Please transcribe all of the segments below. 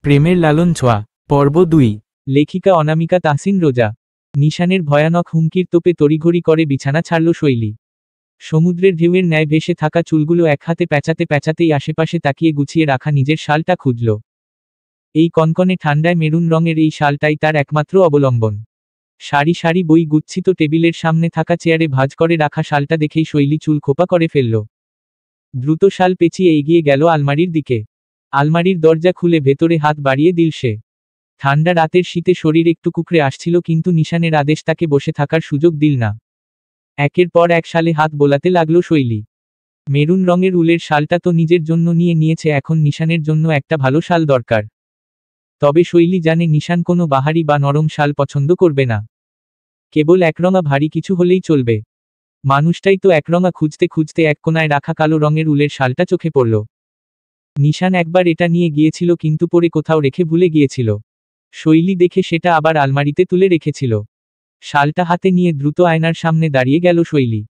প্রেমের লালন ছোঁয়া পর্ব ২। লেখিকা অনামিকা তাহসিন রোজা। নিশানের ভয়ানক হুমকির তোপে তড়িঘড়ি করে বিছানা ছাড়ল শৈলী। সমুদ্রের ঢেউয়ের ন্যায় ভেসে থাকা চুলগুলো এক হাতে প্যাঁচাতে প্যাঁচাতেই আশেপাশে তাকিয়ে গুছিয়ে রাখা নিজের শালটা খুঁজল। এই কনকনে ঠান্ডায় মেরুন রঙের এই শালটাই তার একমাত্র অবলম্বন। সারি সারি বই গুচ্ছিত টেবিলের সামনে থাকা চেয়ারে ভাঁজ করে রাখা শালটা দেখেই শৈলী চুল খোপা করে ফেলল। দ্রুত শাল পেঁচিয়ে এগিয়ে গেল আলমারির দিকে। আলমারির দরজা খুলে ভেতরে হাত বাড়িয়ে দিল সে। ঠান্ডা রাতের শীতে শরীর একটু কুকড়ে আসছিল, কিন্তু নিশানের আদেশ তাকে বসে থাকার সুযোগ দিল না। একের পর এক শালে হাত বোলাতে লাগলো শৈলী। মেরুন রঙের উলের শালটা তো নিজের জন্য নিয়েছে, এখন নিশানের জন্য একটা ভালো শাল দরকার। তবে শৈলী জানে নিশান কোনো বাহারি বা নরম শাল পছন্দ করবে না। কেবল একরঙা ভারী কিছু হলেই চলবে। মানুষটাই তো একরঙা খুঁজতে খুঁজতে এক কোনায় রাখা কালো রঙের উলের শালটা চোখে পড়ল। নিশান একবার এটা নিয়ে গিয়েছিল, কিন্তু পরে কোথাও রেখে ভুলে গিয়েছিল। শৈলী দেখে সেটা আবার আলমারিতে তুলে রেখেছিল। শালটা হাতে নিয়ে দ্রুত আয়নার সামনে দাঁড়িয়ে গেল শৈলী।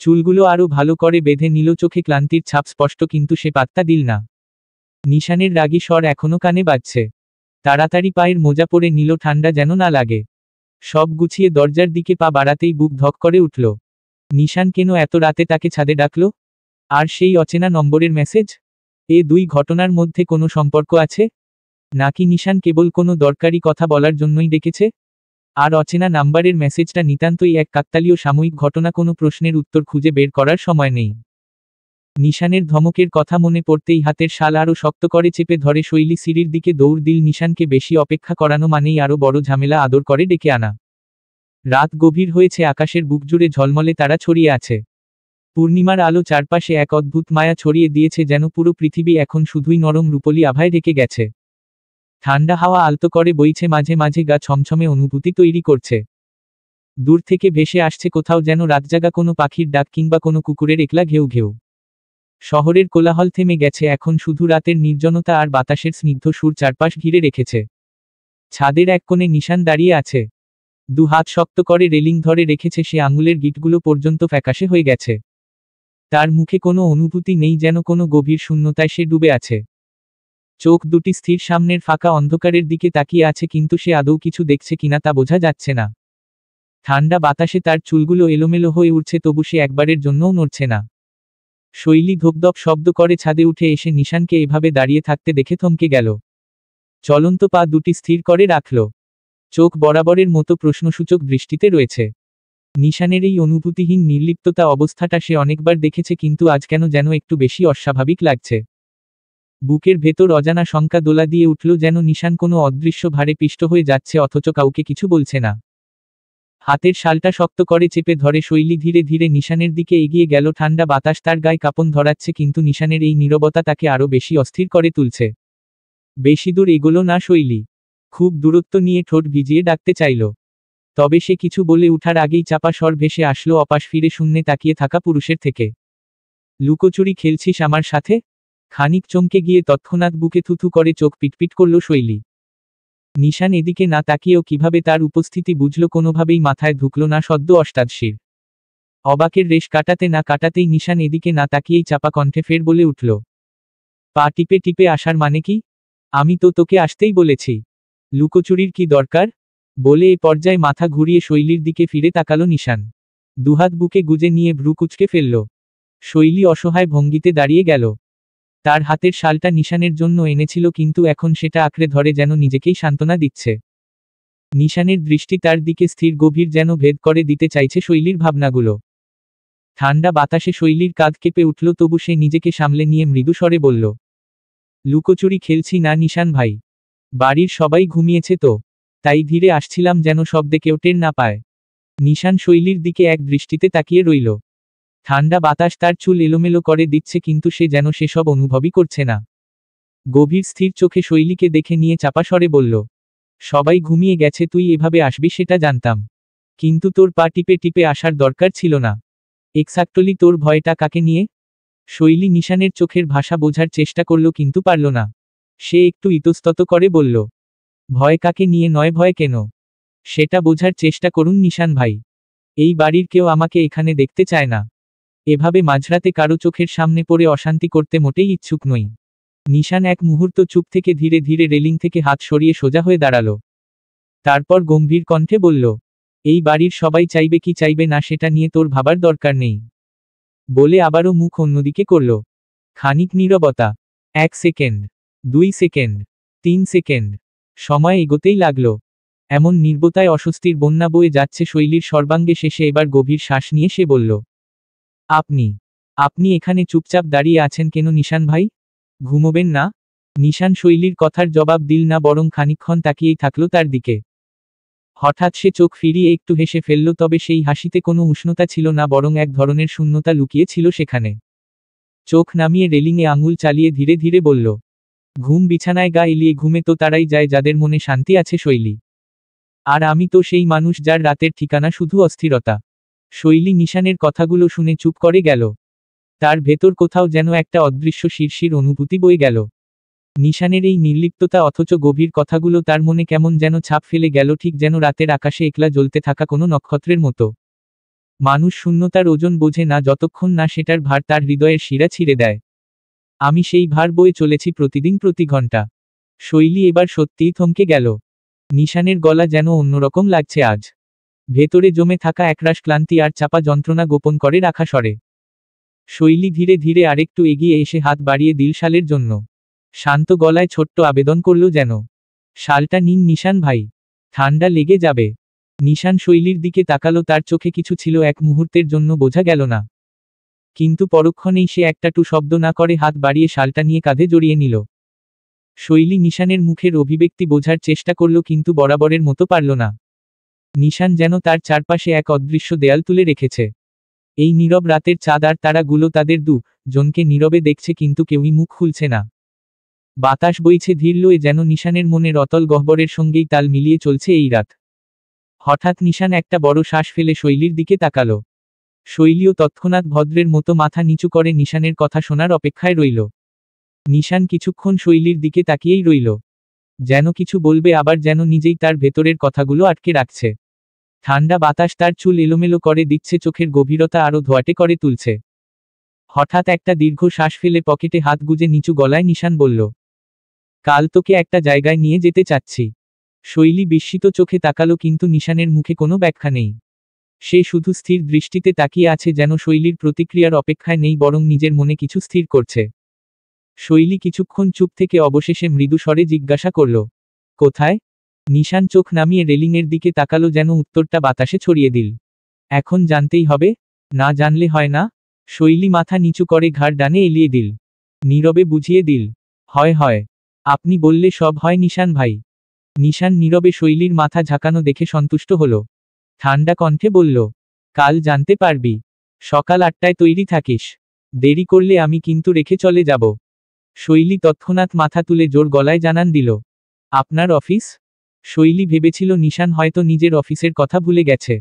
চুলগুলো আরো ভালো করে বেঁধে নিল, চোখে ক্লান্তির ছাপ স্পষ্ট, কিন্তু সে পাত্তা দিল না। নিশানের রাগী স্বর এখনো কানে বাজছে। তাড়াতাড়ি পায়ের মোজা পরে নিল, ঠান্ডা যেন না লাগে। সব গুছিয়ে দরজার দিকে পা বাড়াতেই বুক ধক করে উঠল। নিশান কেন এত রাতে তাকে ছাদে ডাকল? আর সেই অচেনা নম্বরের মেসেজ? এ দুই ঘটনার মধ্যে কোনো সম্পর্ক আছে? নাকি নিশান কেবল কোনো দরকারি কথা বলার জন্যই ডেকেছে? আর অচেনা নাম্বারের মেসেজটা নিতান্তই এক কাকতালীয় সাময়িক ঘটনা? কোনো প্রশ্নের উত্তর খুঁজে বের করার সময় নেই। নিশানের ধমকের কথা মনে পড়তেই হাতের শাল আরও শক্ত করে চেপে ধরে শৈলী সিঁড়ির দিকে দৌড় দিল। নিশানকে বেশি অপেক্ষা করানো মানেই আরও বড় ঝামেলা আদর করে ডেকে আনা। রাত গভীর হয়েছে, আকাশের বুক জুড়ে ঝলমলে তারা ছড়িয়ে আছে। পূর্ণিমার আলো চারপাশে এক অদ্ভুত মায়া ছড়িয়ে দিয়েছে, যেন পুরো পৃথিবী এখন শুধুই নরম রূপলি আভায় ঢেকে গেছে। ঠান্ডা হাওয়া আলতো করে বইছে, মাঝে মাঝে গা ছমছমে অনুভূতি তৈরি করছে। দূর থেকে ভেসে আসছে কোথাও যেন রাতজাগা কোনো পাখির ডাক কিংবা কোনো কুকুরের একলা ঘেউ ঘেউ। শহরের কোলাহল থেমে গেছে, এখন শুধু রাতের নির্জনতা আর বাতাসের স্নিগ্ধ সুর চারপাশ ঘিরে রেখেছে। ছাদের এক কোণে নিশান দাঁড়িয়ে আছে। দু হাত শক্ত করে রেলিং ধরে রেখেছে সে, আঙুলের গিঁটগুলো পর্যন্ত ফ্যাকাশে হয়ে গেছে। তার মুখে কোনো অনুভূতি নেই, যেন কোনো গভীর শূন্যতায় সে ডুবে আছে। চোখ দুটি স্থির সামনের ফাঁকা অন্ধকারের দিকে তাকিয়ে আছে, কিন্তু সে আদৌ কিছু দেখছে কিনা তা বোঝা যাচ্ছে না। ঠান্ডা বাতাসে তার চুলগুলো এলোমেলো হয়ে উঠছে, তবু সে একবারের জন্যও নড়ছে না। শৈলী ধপধপ শব্দ করে ছাদে উঠে এসে নিশানকে এভাবে দাঁড়িয়ে থাকতে দেখে থমকে গেল। চলন্ত পা দুটি স্থির করে রাখল। চোখ বরাবরের মতো প্রশ্নসূচক দৃষ্টিতে রয়েছে। নিশানের এই অনুভূতিহীন নির্লিপ্ততা অবস্থাটা সে অনেকবার দেখেছে, কিন্তু আজ কেন যেন একটু বেশি অস্বাভাবিক লাগছে। বুকের ভেতর অজানা শঙ্কা দোলা দিয়ে উঠল, যেন নিশান কোনো অদৃশ্য ভারে পিষ্ট হয়ে যাচ্ছে, অথচ কাউকে কিছু বলছে না। হাতের শালটা শক্ত করে চেপে ধরে শৈলী ধীরে ধীরে নিশানের দিকে এগিয়ে গেল। ঠান্ডা বাতাস তার গায়ে কাঁপন ধরাচ্ছে, কিন্তু নিশানের এই নীরবতা তাকে আরো বেশি অস্থির করে তুলছে। বেশি দূর এগোলো না শৈলী। খুব দূরত্ব নিয়ে ঠোঁট ভিজিয়ে ডাকতে চাইল। তবে সে কিছু বলে উঠার আগেই চাপা স্বর ভেসে আসলো অপাশ ফিরে শূন্যে তাকিয়ে থাকা পুরুষের থেকে। লুকোচুরি খেলছিস আমার সাথে? খানিক চমকে গিয়ে তৎক্ষণাৎ বুকে থুথু করে চোখ পিটপিট করল শৈলী। নিশান এদিকে না তাকিয়েও কিভাবে তার উপস্থিতি বুঝল, কোনোভাবেই মাথায় ঢুকল না সদ্য অষ্টাদশীর। অবাকের রেশ কাটাতে না কাটাতেই নিশান এদিকে না তাকিয়েই চাপা কণ্ঠে ফের বলে উঠল, পা টিপে টিপে আসার মানে কি? আমি তো তোকে আসতেই বলেছি। লুকোচুরির কি দরকার? বলে এ পর্যায়ে মাথা ঘুরিয়ে শৈলীর দিকে ফিরে তাকালো নিশান। দুহাত বুকে গুজে নিয়ে ভ্রু কুঁচকে ফেলল। শৈলী অসহায় ভঙ্গিতে দাঁড়িয়ে গেল। তার হাতের শালটা নিশানের জন্য এনেছিল, কিন্তু এখন সেটা আঁকড়ে ধরে যেন নিজেকেই সান্ত্বনা দিচ্ছে। নিশানের দৃষ্টি তার দিকে স্থির, গভীর, যেন ভেদ করে দিতে চাইছে শৈলীর ভাবনাগুলো। ঠান্ডা বাতাসে শৈলীর কাঁধ কেঁপে উঠল, তবু সে নিজেকে সামলে নিয়ে মৃদু স্বরে বলল, লুকোচুরি খেলছি না নিশান ভাই। বাড়ির সবাই ঘুমিয়েছে তো, তাই ধীরে আসছিলাম যেন শব্দে কেউ টের না পায়। নিশান শৈলীর দিকে এক দৃষ্টিতে তাকিয়ে রইল। ঠান্ডা বাতাস তার চুল এলোমেলো করে দিচ্ছে, কিন্তু সে যেন সেসব অনুভবই করছে না। গভীর স্থির চোখে শৈলীকে দেখে নিয়ে চাপা স্বরে বলল, সবাই ঘুমিয়ে গেছে, তুই এভাবে আসবি সেটা জানতাম। কিন্তু তোর পা টিপে টিপে আসার দরকার ছিল না। এক্স্যাক্টলি তোর ভয়টা কাকে নিয়ে? শৈলী নিশানের চোখের ভাষা বোঝার চেষ্টা করল, কিন্তু পারল না। সে একটু ইতস্তত করে বলল, ভয় কাকে নিয়ে নয়, ভয় কেন সেটা বোঝার চেষ্টা করুন নিশান ভাই। এই বাড়ির কেউ আমাকে এখানে দেখতে চায় না। এভাবে মাঝরাতে কারো চোখের সামনে পড়ে অশান্তি করতে মোটেই ইচ্ছুক নই। নিশান এক মুহূর্ত চুপ থেকে ধীরে ধীরে রেলিং থেকে হাত সরিয়ে সোজা হয়ে দাঁড়ালো। তারপর গম্ভীর কণ্ঠে বলল, এই বাড়ির সবাই চাইবে কি চাইবে না সেটা নিয়ে তোর ভাবার দরকার নেই। বলে আবারও মুখ অন্যদিকে করল। খানিক নীরবতা। 1 সেকেন্ড, 2 সেকেন্ড, 3 সেকেন্ড। সময় এগোতেই লাগলো। এমন নির্বতায় অস্বস্তির বন্যা বয়ে যাচ্ছে শৈলীর সর্বাঙ্গে। শেষে এবার গভীর শ্বাস নিয়ে সে বলল, আপনি আপনি এখানে চুপচাপ দাঁড়িয়ে আছেন কেন নিশান ভাই? ঘুমোবেন না? নিশান শৈলীর কথার জবাব দিল না, বরং খানিকক্ষণ তাকিয়েই থাকল তার দিকে। হঠাৎ সে চোখ ফিরিয়ে একটু হেসে ফেলল, তবে সেই হাসিতে কোনো উষ্ণতা ছিল না, বরং এক ধরনের শূন্যতা লুকিয়ে ছিল সেখানে। চোখ নামিয়ে রেলিংয়ে আঙুল চালিয়ে ধীরে ধীরে বলল, ঘুম বিছানায় গা এলিয়ে ঘুমে তো তারাই যায় যাদের মনে শান্তি আছে শৈলী। আর আমি তো সেই মানুষ যার রাতের ঠিকানা শুধু অস্থিরতা। শৈলী নিশানের কথাগুলো শুনে চুপ করে গেল। তার ভেতর কোথাও যেন একটা অদৃশ্য শিরশির অনুভূতি বয়ে গেল। নিশানের এই নির্লিপ্ততা অথচ গভীর কথাগুলো তার মনে কেমন যেন ছাপ ফেলে গেল, ঠিক যেন রাতের আকাশে একলা জ্বলতে থাকা কোনো নক্ষত্রের মতো। মানুষ শূন্যতার ওজন বোঝে না যতক্ষণ না সেটার ভার তার হৃদয়ের শিরা ছিঁড়ে দেয়। আমি সেই ভার বয়ে চলেছি প্রতিদিন প্রতি ঘন্টা। শৈলী এবার সত্যিই থমকে গেল। নিশানের গলা যেন অন্যরকম লাগছে আজ। ভেতরে জমে থাকা একরাশ ক্লান্তি আর চাপা যন্ত্রণা গোপন করে রাখা স্বরে। শৈলী ধীরে ধীরে আরেকটু এগিয়ে এসে হাত বাড়িয়ে দিল শালের জন্য। শান্ত গলায় ছোট্ট আবেদন করল যেন, শালটা নিন নিশান ভাই, ঠান্ডা লেগে যাবে। নিশান শৈলীর দিকে তাকালো, তার চোখে কিছু ছিল এক মুহূর্তের জন্য বোঝা গেল না। কিন্তু পরক্ষণেই সে একটা টু শব্দ না করে হাত বাড়িয়ে শালটা নিয়ে কাঁধে জড়িয়ে নিল। শৈলী নিশানের মুখের অভিব্যক্তি বোঝার চেষ্টা করল, কিন্তু বরাবরের মতো পারল না। নিশান যেন তার চারপাশে এক অদৃশ্য দেয়াল তুলে রেখেছে। এই নীরব রাতের চাঁদ আর তারাগুলো তাদের জনকে নীরবে দেখছে, কিন্তু কেউই মুখ খুলছে না। বাতাস বইছে ধীর লয়ে, যেন নিশানের মনের অতল গহ্বরের সঙ্গেই তাল মিলিয়ে চলছে এই রাত। হঠাৎ নিশান একটা বড় শ্বাস ফেলে শৈলীর দিকে তাকালো। শৈলীও তৎক্ষণাৎ ভদ্রের মতো মাথা নিচু করে নিশানের কথা শোনার অপেক্ষায় রইল। নিশান কিছুক্ষণ শৈলীর দিকে তাকিয়েই রইল, যেন কিছু বলবে, আবার যেন নিজেই তার ভেতরের কথাগুলো আটকে রাখছে। ঠান্ডা বাতাস তার চুল এলোমেলো করে দিচ্ছে, চোখের গভীরতা আরো ধোঁয়াটে করে তুলছে। হঠাৎ একটা দীর্ঘ শ্বাস ফেলে পকেটে হাত গুজে নিচু গলায় নিশান বলল, কাল তোকে একটা জায়গায় নিয়ে যেতে চাচ্ছি। শৈলী বিস্মিত চোখে তাকালো, কিন্তু নিশানের মুখে কোনো ব্যাখ্যা নেই। সে শুধু স্থির দৃষ্টিতে তাকিয়ে আছে, যেন শৈলীর প্রতিক্রিয়ার অপেক্ষায় নেই, বরং নিজের মনে কিছু স্থির করছে। শৈলী কিছুক্ষণ চুপ থেকে অবশেষে মৃদু স্বরে জিজ্ঞাসা করল, কোথায়? নিশান চোখ নামিয়ে রেলিংয়ের দিকে তাকালো, যেন উত্তরটা বাতাসে ছড়িয়ে দিল। এখন জানতেই হবে? না জানলে হয় না। শৈলী মাথা নিচু করে ঘাড় ডানে এলিয়ে দিল। নীরবে বুঝিয়ে দিল, হয় হয়, আপনি বললে সব হয় নিশান ভাই। নিশান নীরবে শৈলীর মাথা ঝাঁকানো দেখে সন্তুষ্ট হল। ঠান্ডা কণ্ঠে বলল, কাল জানতে পারবি। সকাল 8টায় তৈরি থাকিস। দেরি করলে আমি কিন্তু রেখে চলে যাব। শৈলী তৎক্ষণাৎ মাথা তুলে জোর গলায় জানান দিল, আপনার অফিস? শৈলী ভেবেছিল নিশান হয়তো নিজের অফিসের কথা ভুলে গেছে।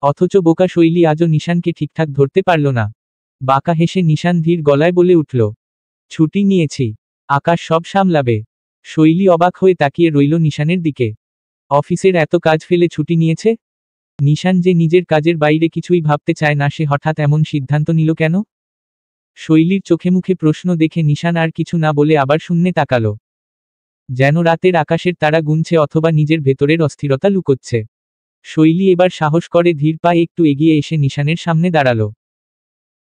অথচ বোকা শৈলী আজও নিশানকে ঠিকঠাক ধরতে পারল না। বাঁকা হেসে নিশান ধীর গলায় বলে উঠল, ছুটি নিয়েছি, আকাশ সব সামলাবে। শৈলী অবাক হয়ে তাকিয়ে রইল নিশানের দিকে। অফিসের এত কাজ ফেলে ছুটি নিয়েছে? নিশান যে নিজের কাজের বাইরে কিছুই ভাবতে চায় না, সে হঠাৎ এমন সিদ্ধান্ত নিল কেন? শৈলীর চোখে মুখে প্রশ্ন দেখে নিশান আর কিছু না বলে আবার শূন্যে তাকালো, যেন রাতের আকাশের তারা গুনছে অথবা নিজের ভেতরের অস্থিরতা লুকোচ্ছে। শৈলী এবার সাহস করে ধীর পায়ে একটু এগিয়ে এসে নিশানের সামনে দাঁড়ালো।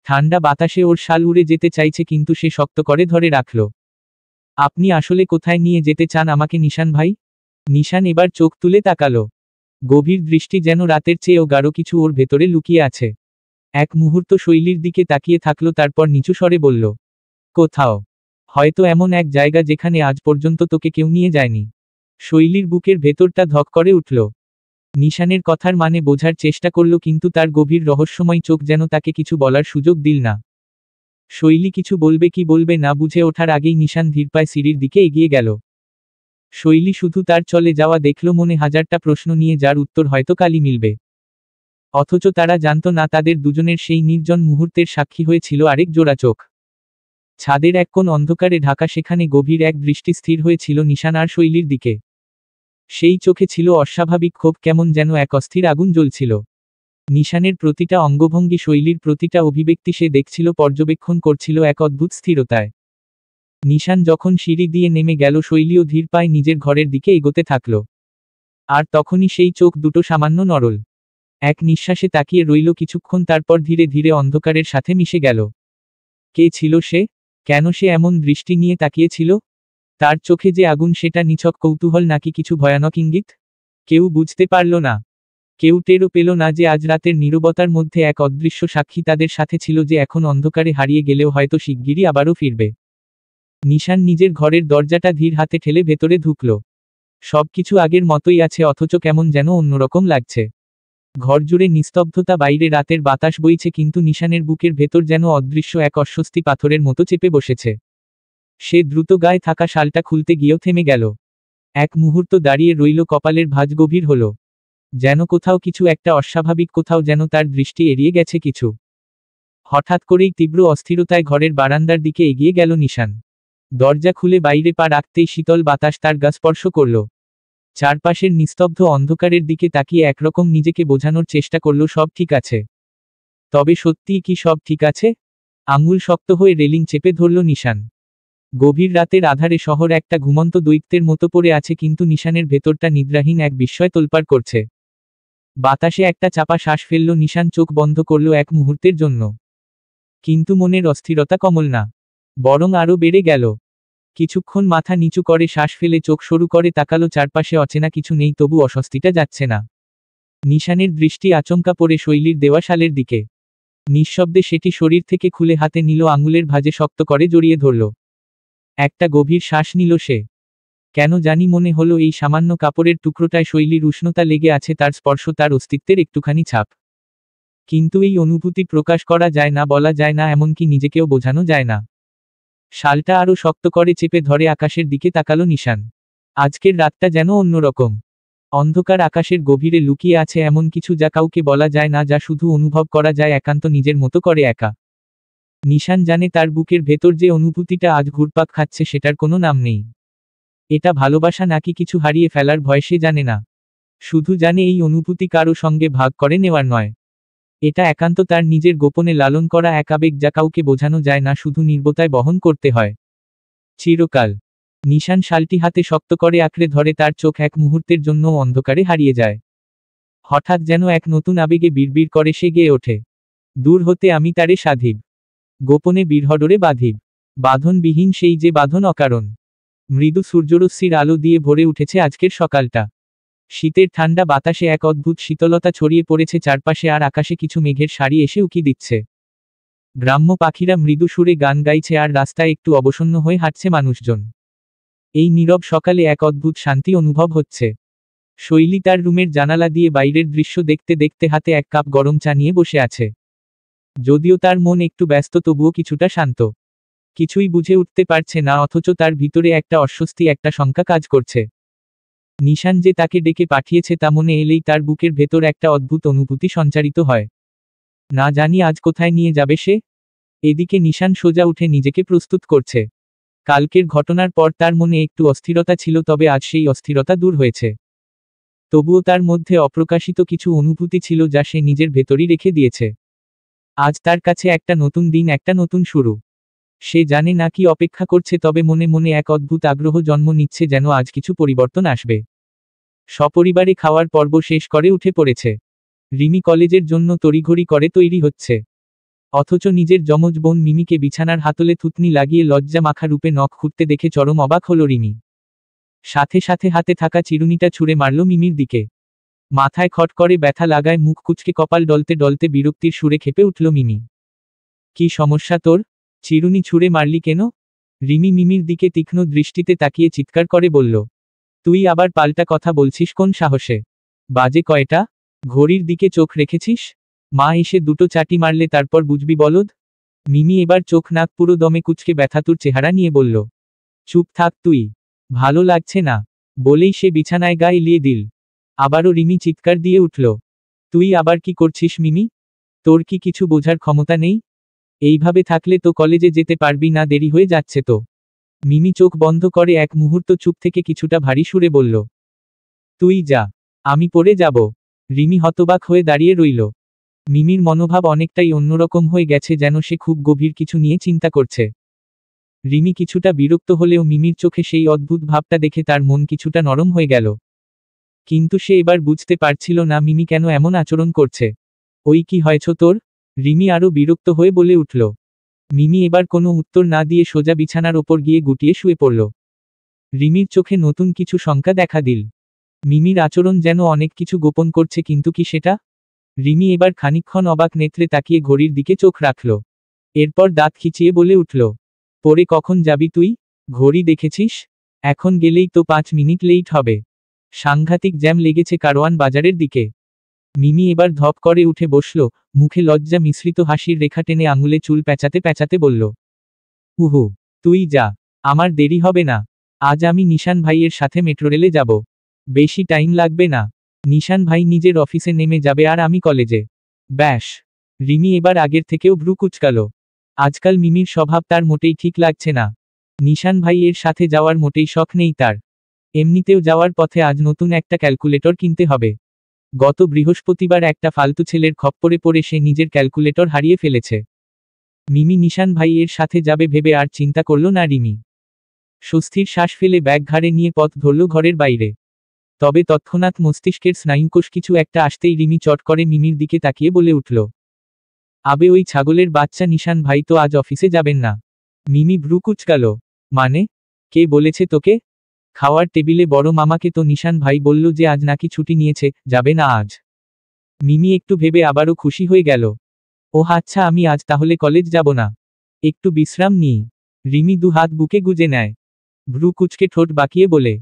ঠান্ডা বাতাসে ওর শাল উড়ে যেতে চাইছে, কিন্তু সে শক্ত করে ধরে রাখল। আপনি আসলে কোথায় নিয়ে যেতে চান আমাকে নিশান ভাই? নিশান এবার চোখ তুলে তাকালো। গভীর দৃষ্টি, যেন রাতের চেয়েও গাঢ় কিছু ওর ভেতরে লুকিয়ে আছে। এক মুহূর্ত শৈলীর দিকে তাকিয়ে থাকলো, তারপর নিচু স্বরে বলল, কোথাও। হয়তো এমন এক জায়গা যেখানে আজ পর্যন্ত তোকে কেউ নিয়ে যায়নি। শৈলীর বুকের ভেতরটা ধক করে উঠল। নিশানের কথার মানে বোঝার চেষ্টা করল, কিন্তু তার গভীর রহস্যময় চোখ যেন তাকে কিছু বলার সুযোগ দিল না। শৈলী কিছু বলবে কি বলবে না বুঝে ওঠার আগেই নিশান ধীর পায়ে সিঁড়ির দিকে এগিয়ে গেল। শৈলী শুধু তার চলে যাওয়া দেখল, মনে হাজারটা প্রশ্ন নিয়ে, যার উত্তর হয়তো কালই মিলবে। অথচ তারা জানত না, তাদের দুজনের সেই নির্জন মুহূর্তের সাক্ষী হয়েছিল আরেক জোড়া চোখ। ছাদের এক কোণ অন্ধকারে ঢাকা, সেখানে গভীর এক দৃষ্টি স্থির হয়েছিল নিশান আর শৈলীর দিকে। সেই চোখে ছিল অস্বাভাবিক ক্ষোভ, কেমন যেন এক অস্থির আগুন জ্বলছিল। নিশানের প্রতিটা অঙ্গভঙ্গি, শৈলীর প্রতিটা অভিব্যক্তি সে দেখছিল, পর্যবেক্ষণ করছিল এক অদ্ভুত স্থিরতায়। নিশান যখন সিঁড়ি দিয়ে নেমে গেল শৈলীও ধীর পায়ে নিজের ঘরের দিকে এগোতে থাকল। আর তখনই সেই চোখ দুটো সামান্য নড়ল। এক নিঃশ্বাসে তাকিয়ে রইল কিছুক্ষণ, তারপর ধীরে ধীরে অন্ধকারের সাথে মিশে গেল। কে ছিল সে? কেন সে এমন দৃষ্টি নিয়ে তাকিয়েছিল? তার চোখে যে আগুন, সেটা নিছক কৌতূহল নাকি কিছু ভয়ানক ইঙ্গিত? কেউ বুঝতে পারল না। কেউ টেরও পেল না যে আজ রাতের নীরবতার মধ্যে এক অদৃশ্য সাক্ষী তাদের সাথে ছিল, যে এখন অন্ধকারে হারিয়ে গেলেও হয়তো শিগগিরই আবারও ফিরবে। নিশান নিজের ঘরের দরজাটা ধীর হাতে ঠেলে ভেতরে ঢুকল। সবকিছু আগের মতোই আছে, অথচ কেমন যেন অন্যরকম লাগছে। ঘরজুড়ে নিস্তব্ধতা, বাইরে রাতের বাতাস বইছে, কিন্তু নিশানের বুকের ভেতর যেন অদৃশ্য এক অস্বস্তি পাথরের মতো চেপে বসেছে। সে দ্রুত গায়ে থাকা শালটা খুলতে গিয়েও থেমে গেল। এক মুহূর্ত দাঁড়িয়ে রইল, কপালের ভাঁজ গভীর হল। যেন কোথাও কিছু একটা অস্বাভাবিক, কোথাও যেন তার দৃষ্টি এড়িয়ে গেছে কিছু। হঠাৎ করেই তীব্র অস্থিরতায় ঘরের বারান্দার দিকে এগিয়ে গেল নিশান। দরজা খুলে বাইরে পা রাখতেই শীতল বাতাস তার গা স্পর্শ করল। চারপাশের নিস্তব্ধ অন্ধকারের দিকে তাকিয়ে একরকম নিজেকে বোঝানোর চেষ্টা করল সব ঠিক আছে। তবে সত্যিই কি সব ঠিক আছে? আঙুল শক্ত হয়ে রেলিং চেপে ধরল নিশান। গভীর রাতের আধারে শহর একটা ঘুমন্ত দৈত্যের মতো পড়ে আছে, কিন্তু নিশানের ভেতরটা নিদ্রাহীন এক বিস্ময় তোলপাড় করছে। বাতাসে একটা চাপা শ্বাস ফেলল নিশান, চোখ বন্ধ করল এক মুহূর্তের জন্য। কিন্তু মনের অস্থিরতা কমল না, বরং আরও বেড়ে গেল। কিছুক্ষণ মাথা নিচু করে শ্বাস ফেলে চোখ সরু করে তাকালো, চারপাশে অচেনা কিছু নেই, তবু অস্বস্তিটা যাচ্ছে না। নিশানের দৃষ্টি আচমকা পড়ে শৈলীর দেওয়া শালের দিকে। নিঃশব্দে সেটি শরীর থেকে খুলে হাতে নিল, আঙুলের ভাঁজে শক্ত করে জড়িয়ে ধরল। একটা গভীর শ্বাস নিল সে। কেন জানি মনে হলো এই সামান্য কাপড়ের টুকরোটায় শৈলীর উষ্ণতা লেগে আছে, তার স্পর্শ, তার অস্তিত্বের একটুখানি ছাপ। কিন্তু এই অনুভূতি প্রকাশ করা যায় না, বলা যায় না, এমনকি নিজেকেও বোঝানো যায় না। শালটা আরও শক্ত করে চেপে ধরে আকাশের দিকে তাকালো নিশান। আজকের রাতটা যেন অন্যরকম। অন্ধকার আকাশের গভীরে লুকিয়ে আছে এমন কিছু যা কাউকে বলা যায় না, যা শুধু অনুভব করা যায় একান্ত নিজের মতো করে একা। নিশান জানে তার বুকের ভেতর যে অনুভূতিটা আজ ঘুরপাক খাচ্ছে, সেটার কোনো নাম নেই। এটা ভালোবাসা নাকি কিছু হারিয়ে ফেলার ভয় সে জানে না। শুধু জানে এই অনুভূতি কারো সঙ্গে ভাগ করে নেওয়ার নয়। এটা একান্ত তার নিজের গোপনে লালন করা এক আবেগ, যা কাউকে বোঝানো যায় না, শুধু নির্বতায় বহন করতে হয় চিরকাল। নিশান শালটি হাতে শক্ত করে আঁকড়ে ধরে, তার চোখ এক মুহূর্তের জন্য অন্ধকারে হারিয়ে যায়। হঠাৎ যেন এক নতুন আবেগে বিড়বিড় করে সে গেয়ে ওঠে, দূর হতে আমি তারে সাধিব, গোপনে বীরহডরে বাঁধিব। বাঁধনবিহীন সেই যে বাঁধন অকারণ। মৃদু সূর্যরশ্মির আলো দিয়ে ভরে উঠেছে আজকের সকালটা। শীতের ঠান্ডা বাতাসে এক অদ্ভুত শীতলতা ছড়িয়ে পড়েছে চারপাশে, আর আকাশে কিছু মেঘের সারি এসে উকি দিচ্ছে। গ্রাম্য পাখিরা মৃদু সুরে গান গাইছে, আর রাস্তায় একটু অবসন্ন হয়ে হাঁটছে মানুষজন। এই নীরব সকালে এক অদ্ভুত শান্তি অনুভব হচ্ছে। শৈলী তার রুমের জানালা দিয়ে বাইরের দৃশ্য দেখতে দেখতে হাতে এক কাপ গরম চা নিয়ে বসে আছে। যদিও তার মন একটু ব্যস্ত, তবুও কিছুটা শান্ত। কিছুই বুঝে উঠতে পারছে না, অথচ তার ভিতরে একটা অস্বস্তি, একটা শঙ্কা কাজ করছে। নিশান যে তাকে ডেকে পাঠিয়েছে তা মনে এলেই তার বুকের ভেতর একটা অদ্ভুত অনুভূতি সঞ্চারিত হয়। না জানি আজ কোথায় নিয়ে যাবে সে। এদিকে নিশান সোজা উঠে নিজেকে প্রস্তুত করছে। কালকের ঘটনার পর তার মনে একটু অস্থিরতা ছিল, তবে আজ সেই অস্থিরতা দূর হয়েছে। তবুও তার মধ্যে অপ্রকাশিত কিছু অনুভূতি ছিল, যা সে নিজের ভেতরই রেখে দিয়েছে। আজ তার কাছে একটা নতুন দিন, একটা নতুন শুরু। সে জানে না কি অপেক্ষা করছে, তবে মনে মনে এক অদ্ভুত আগ্রহ জন্ম নিচ্ছে, যেন আজ কিছু পরিবর্তন আসবে। সপরিবারে খাওয়ার পর্ব শেষ করে উঠে পড়েছে। রিমি কলেজের জন্য তড়িঘড়ি করে তৈরি হচ্ছে। অথচ নিজের যমজ বোন মিমিকে বিছানার হাতলে থুতনি লাগিয়ে লজ্জা মাখা রূপে নখ খুঁটতে দেখে চরম অবাক হল রিমি। সাথে সাথে হাতে থাকা চিরুনিটা ছুঁড়ে মারল মিমির দিকে। মাথায় খট করে ব্যথা লাগায় মুখ কুঁচকে কপাল ডলতে ডলতে বিরক্তির সুরে খেপে উঠল মিমি। কি সমস্যা তোর? চিরুনি ছুঁড়ে মারলি কেন? রিমি মিমির দিকে তীক্ষ্ণ দৃষ্টিতে তাকিয়ে চিৎকার করে বলল। তুই আবার পাল্টা কথা বলছিস কোন সাহসে? বাজে কয়টা? ঘড়ির দিকে চোখ রেখেছিস? মা এসে দুটো চাটি মারলে তারপর বুঝবি বলদ? মিমি এবার চোখ নাক পুরো দমে কুঁচকে ব্যথাতুর চেহারা নিয়ে বলল। চুপ থাক তুই। ভালো লাগছে না। বলেই সে বিছানায় গা এলিয়ে দিল। আবারও রিমি চিৎকার দিয়ে উঠল। তুই আবার কি করছিস মিমি? তোর কি কিছু বোঝার ক্ষমতা নেই? এইভাবে থাকলে তো কলেজে যেতে পারবি না, দেরি হয়ে যাচ্ছে তো। মিমি চোখ বন্ধ করে এক মুহূর্ত চুপ থেকে কিছুটা ভারী সুরে বলল। তুই যা, আমি পড়ে যাব। রিমি হতবাক হয়ে দাঁড়িয়ে রইল। মিমির মনোভাব অনেকটাই অন্যরকম হয়ে গেছে, যেন সে খুব গভীর কিছু নিয়ে চিন্তা করছে। রিমি কিছুটা বিরক্ত হলেও মিমির চোখে সেই অদ্ভুত ভাবটা দেখে তার মন কিছুটা নরম হয়ে গেল। কিন্তু সে এবার বুঝতে পারছিল না মিমি কেন এমন আচরণ করছে। ওই কি হয়েছ তোর? রিমি আরও বিরক্ত হয়ে বলে উঠল। মিমি এবার কোনো উত্তর না দিয়ে সোজা বিছানার ওপর গিয়ে গুটিয়ে শুয়ে পড়ল। রিমির চোখে নতুন কিছু শঙ্কা দেখা দিল। মিমির আচরণ যেন অনেক কিছু গোপন করছে, কিন্তু কি সেটা? রিমি এবার খানিকক্ষণ অবাক নেত্রে তাকিয়ে ঘড়ির দিকে চোখ রাখল। এরপর দাঁত খিচিয়ে বলে উঠল, পরে কখন যাবি তুই? ঘড়ি দেখেছিস? এখন গেলেই তো 5 মিনিট লেট হবে। সাংঘাতিক জ্যাম লেগেছে কারওয়ান বাজারের দিকে। মিমি এবার ধপ করে উঠে বসল, মুখে লজ্জা মিশ্রিত হাসির রেখা টেনে আঙুলে চুল প্যাঁচাতে প্যাঁচাতে বলল, উহু, তুই যা, আমার দেরি হবে না। আজ আমি নিশান ভাইয়ের সাথে মেট্রো রেলে যাব। বেশি টাইম লাগবে না। নিশান ভাই নিজের অফিসে নেমে যাবে আর আমি কলেজে। ব্যাস। রিমি এবার আগের থেকেও ভ্রু কুঁচকাল। আজকাল মিমির স্বভাব তার মোটেই ঠিক লাগছে না। নিশান ভাইয়ের সাথে যাওয়ার মোটেই শখ নেই তার। এমনিতেও যাওয়ার পথে আজ নতুন একটা ক্যালকুলেটর কিনতে হবে। গত বৃহস্পতিবার একটা ফালতু ছেলের খপ্পরে পড়ে সে নিজের ক্যালকুলেটর হারিয়ে ফেলেছে। মিমি নিশান ভাইয়ের সাথে যাবে ভেবে আর চিন্তা করল না রিমি। স্বস্তির শ্বাস ফেলে ব্যাগ ঘাড়ে নিয়ে পথ ধরল ঘরের বাইরে। তবে তৎক্ষণাৎ মস্তিষ্কের স্নায়ুকোষ কিছু একটা আসতেই রিমি চট করে মিমির দিকে তাকিয়ে বলে উঠল, আবে ওই ছাগলের বাচ্চা, নিশান ভাই তো আজ অফিসে যাবেন না। মিমি ভ্রু কুঁচকাল। মানে? কে বলেছে তোকে? খাওয়ার টেবিলে বড় মামাকে তো নিশান ভাই বলল যে আজ নাকি ছুটি নিয়েছে, যাবে না আজ। মিমি একটু ভেবে আবারও খুশি হয়ে গেল। ও আচ্ছা, আমি আজ তাহলে কলেজ যাব না, একটু বিশ্রাম নিই। রিমি দু হাত বুকে গুজে নেয়। ভ্রু কুঁচকে ঠোঁট বাঁকিয়ে বলে,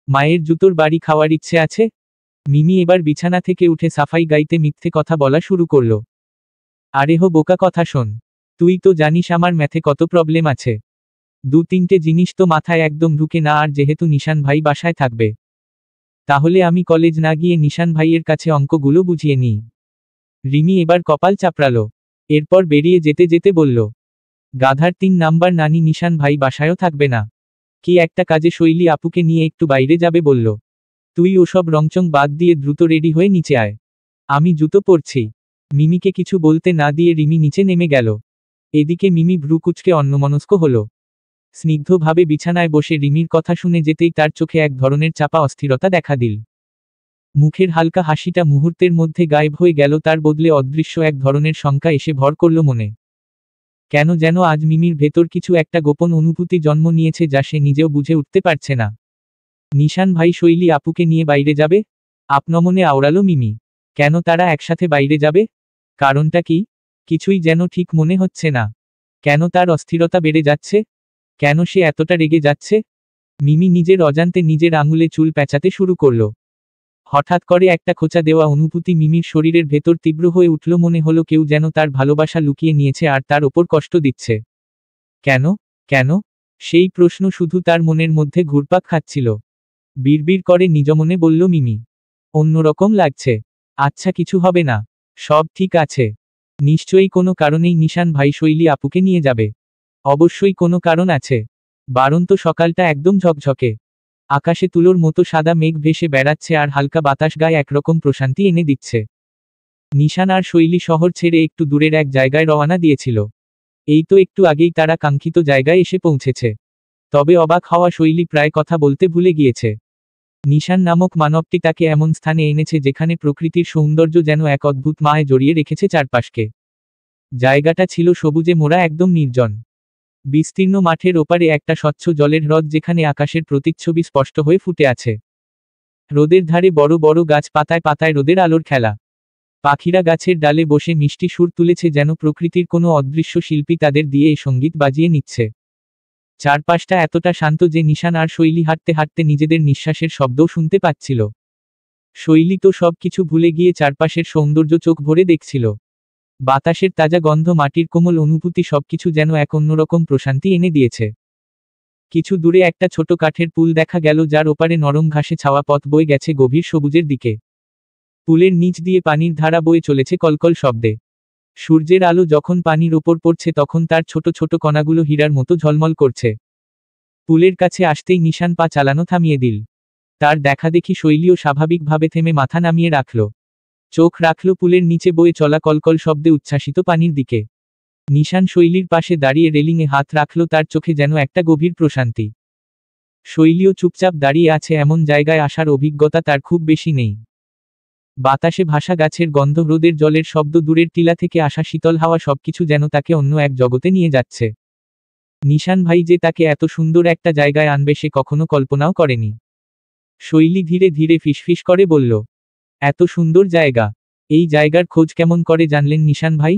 মায়ের জুতোর বাড়ি খাওয়ার ইচ্ছে আছে? মিমি এবার বিছানা থেকে উঠে সাফাই গাইতে মিথ্যে কথা বলা শুরু করল। আরে হো বোকা, কথা শোন। তুই তো জানিস আমার ম্যাথে কত প্রবলেম আছে। 2-3টে জিনিস তো মাথায় একদম ঢুকে না, আর যেহেতু নিশান ভাই বাসায় থাকবে, তাহলে আমি কলেজ না গিয়ে নিশান ভাইয়ের কাছে অঙ্কগুলো বুঝিয়ে নিই। রিমি এবার কপাল চাপড়াল। এরপর বেরিয়ে যেতে যেতে বলল, গাধার 3 নাম্বার নানি, নিশান ভাই বাসায়ও থাকবে না। কি একটা কাজে শৈলী আপুকে নিয়ে একটু বাইরে যাবে বলল। তুই ওসব রংচং বাদ দিয়ে দ্রুত রেডি হয়ে নিচে আয়, আমি জুতো পরছি। মিমিকে কিছু বলতে না দিয়ে রিমি নিচে নেমে গেল। এদিকে মিমি ভ্রু কুঁচকে অন্যমনস্ক হল। স্নিগ্ধভাবে বিছানায় বসে রিমির কথা শুনে যেতেই তার চোখে এক ধরনের চাপা অস্থিরতা দেখা দিল। মুখের হালকা হাসিটা মুহূর্তের মধ্যে গায়েব হয়ে গেল, তার বদলে অদৃশ্য এক ধরনের শঙ্কা এসে ভর করল মনে। কেন যেন আজ মিমির ভেতর কিছু একটা গোপন অনুভূতি জন্ম নিয়েছে, যা সে নিজেও বুঝে উঠতে পারছে না। নিশান ভাই শৈলী আপুকে নিয়ে বাইরে যাবে? আপনমনে আওড়ালো মিমি। কেন তারা একসাথে বাইরে যাবে? কারণটা কি? কিছুই যেন ঠিক মনে হচ্ছে না। কেন তার অস্থিরতা বেড়ে যাচ্ছে? কেন সে এতটা রেগে যাচ্ছে? মিমি নিজের অজান্তে নিজের আঙুলে চুল প্যাঁচাতে শুরু করল। হঠাৎ করে একটা খোঁচা দেওয়া অনুভূতি মিমির শরীরের ভেতর তীব্র হয়ে উঠল, মনে হলো কেউ যেন তার ভালোবাসা লুকিয়ে নিয়েছে আর তার ওপর কষ্ট দিচ্ছে। কেন? কেন? সেই প্রশ্ন শুধু তার মনের মধ্যে ঘুরপাক খাচ্ছিল। বিড়বিড় করে নিজমনে বলল মিমি, অন্যরকম লাগছে। আচ্ছা, কিছু হবে না, সব ঠিক আছে। নিশ্চয়ই কোনো কারণেই নিশান ভাই শৈলী আপুকে নিয়ে যাবে। অবশ্যই কোনো কারণ আছে। বারন্ত সকালটা একদম ঝকঝকে। আকাশে তুলোর মতো সাদা মেঘ ভেসে বেড়াচ্ছে আর হালকা বাতাস গায়ে একরকম প্রশান্তি এনে দিচ্ছে। নিশান আর শৈলী শহর ছেড়ে একটু দূরের এক জায়গায় রওনা দিয়েছিল। এই তো একটু আগেই তারা কাঙ্ক্ষিত জায়গায় এসে পৌঁছেছে। তবে অবাক হওয়া শৈলী প্রায় কথা বলতে ভুলে গিয়েছে। নিশান নামক মানবটি তাকে এমন স্থানে এনেছে যেখানে প্রকৃতির সৌন্দর্য যেন এক অদ্ভুত মায়ে জড়িয়ে রেখেছে চারপাশকে। জায়গাটা ছিল সবুজে মোড়া, একদম নির্জন। বিস্তীর্ণ মাঠের ওপারে একটা স্বচ্ছ জলের হ্রদ, যেখানে আকাশের প্রতিচ্ছবি স্পষ্ট হয়ে ফুটে আছে। হ্রদের ধারে বড় বড় গাছ, পাতায় পাতায় রোদের আলোর খেলা। পাখিরা গাছের ডালে বসে মিষ্টি সুর তুলেছে, যেন প্রকৃতির কোনো অদৃশ্য শিল্পী তাদের দিয়ে এই সঙ্গীত বাজিয়ে নিচ্ছে। চারপাশটা এতটা শান্ত যে নিশান আর শৈলী হাঁটতে হাঁটতে নিজেদের নিঃশ্বাসের শব্দও শুনতে পাচ্ছিল। শৈলী তো সব কিছু ভুলে গিয়ে চারপাশের সৌন্দর্য চোখ ভরে দেখছিল। বাতাসের তাজা গন্ধ, মাটির কোমল অনুভূতি, সবকিছু যেন এক অন্যরকম প্রশান্তি এনে দিয়েছে। কিছু দূরে একটা ছোট কাঠের পুল দেখা গেল, যার ওপারে নরম ঘাসে ছাওয়া পথ বয়ে গেছে গভীর সবুজের দিকে। পুলের নিচ দিয়ে পানির ধারা বয়ে চলেছে কলকল শব্দে। সূর্যের আলো যখন পানির ওপর পড়ছে তখন তার ছোট ছোট কণাগুলো হীরার মতো ঝলমল করছে। পুলের কাছে আসতেই নিশান পা চালানো থামিয়ে দিল। তার দেখাদেখি শৈলীও স্বাভাবিকভাবে থেমে মাথা নামিয়ে রাখল। চোখ রাখল পুলের নিচে বয়ে চলা কলকল শব্দে উচ্ছ্বাসিত পানির দিকে। নিশান শৈলীর পাশে দাঁড়িয়ে রেলিংয়ে হাত রাখল, তার চোখে যেন একটা গভীর প্রশান্তি। শৈলীও চুপচাপ দাঁড়িয়ে আছে, এমন জায়গায় আসার অভিজ্ঞতা তার খুব বেশি নেই। বাতাসে ভাসা গাছের গন্ধ, হ্রদের জলের শব্দ, দূরের টিলা থেকে আসা শীতল হাওয়া, সবকিছু যেন তাকে অন্য এক জগতে নিয়ে যাচ্ছে। নিশান ভাই যে তাকে এত সুন্দর একটা জায়গায় আনবে সে কখনো কল্পনাও করেনি। শৈলী ধীরে ধীরে ফিসফিস করে বলল, এত সুন্দর জায়গা, এই জায়গার খোঁজ কেমন করে জানলেন নিশান ভাই?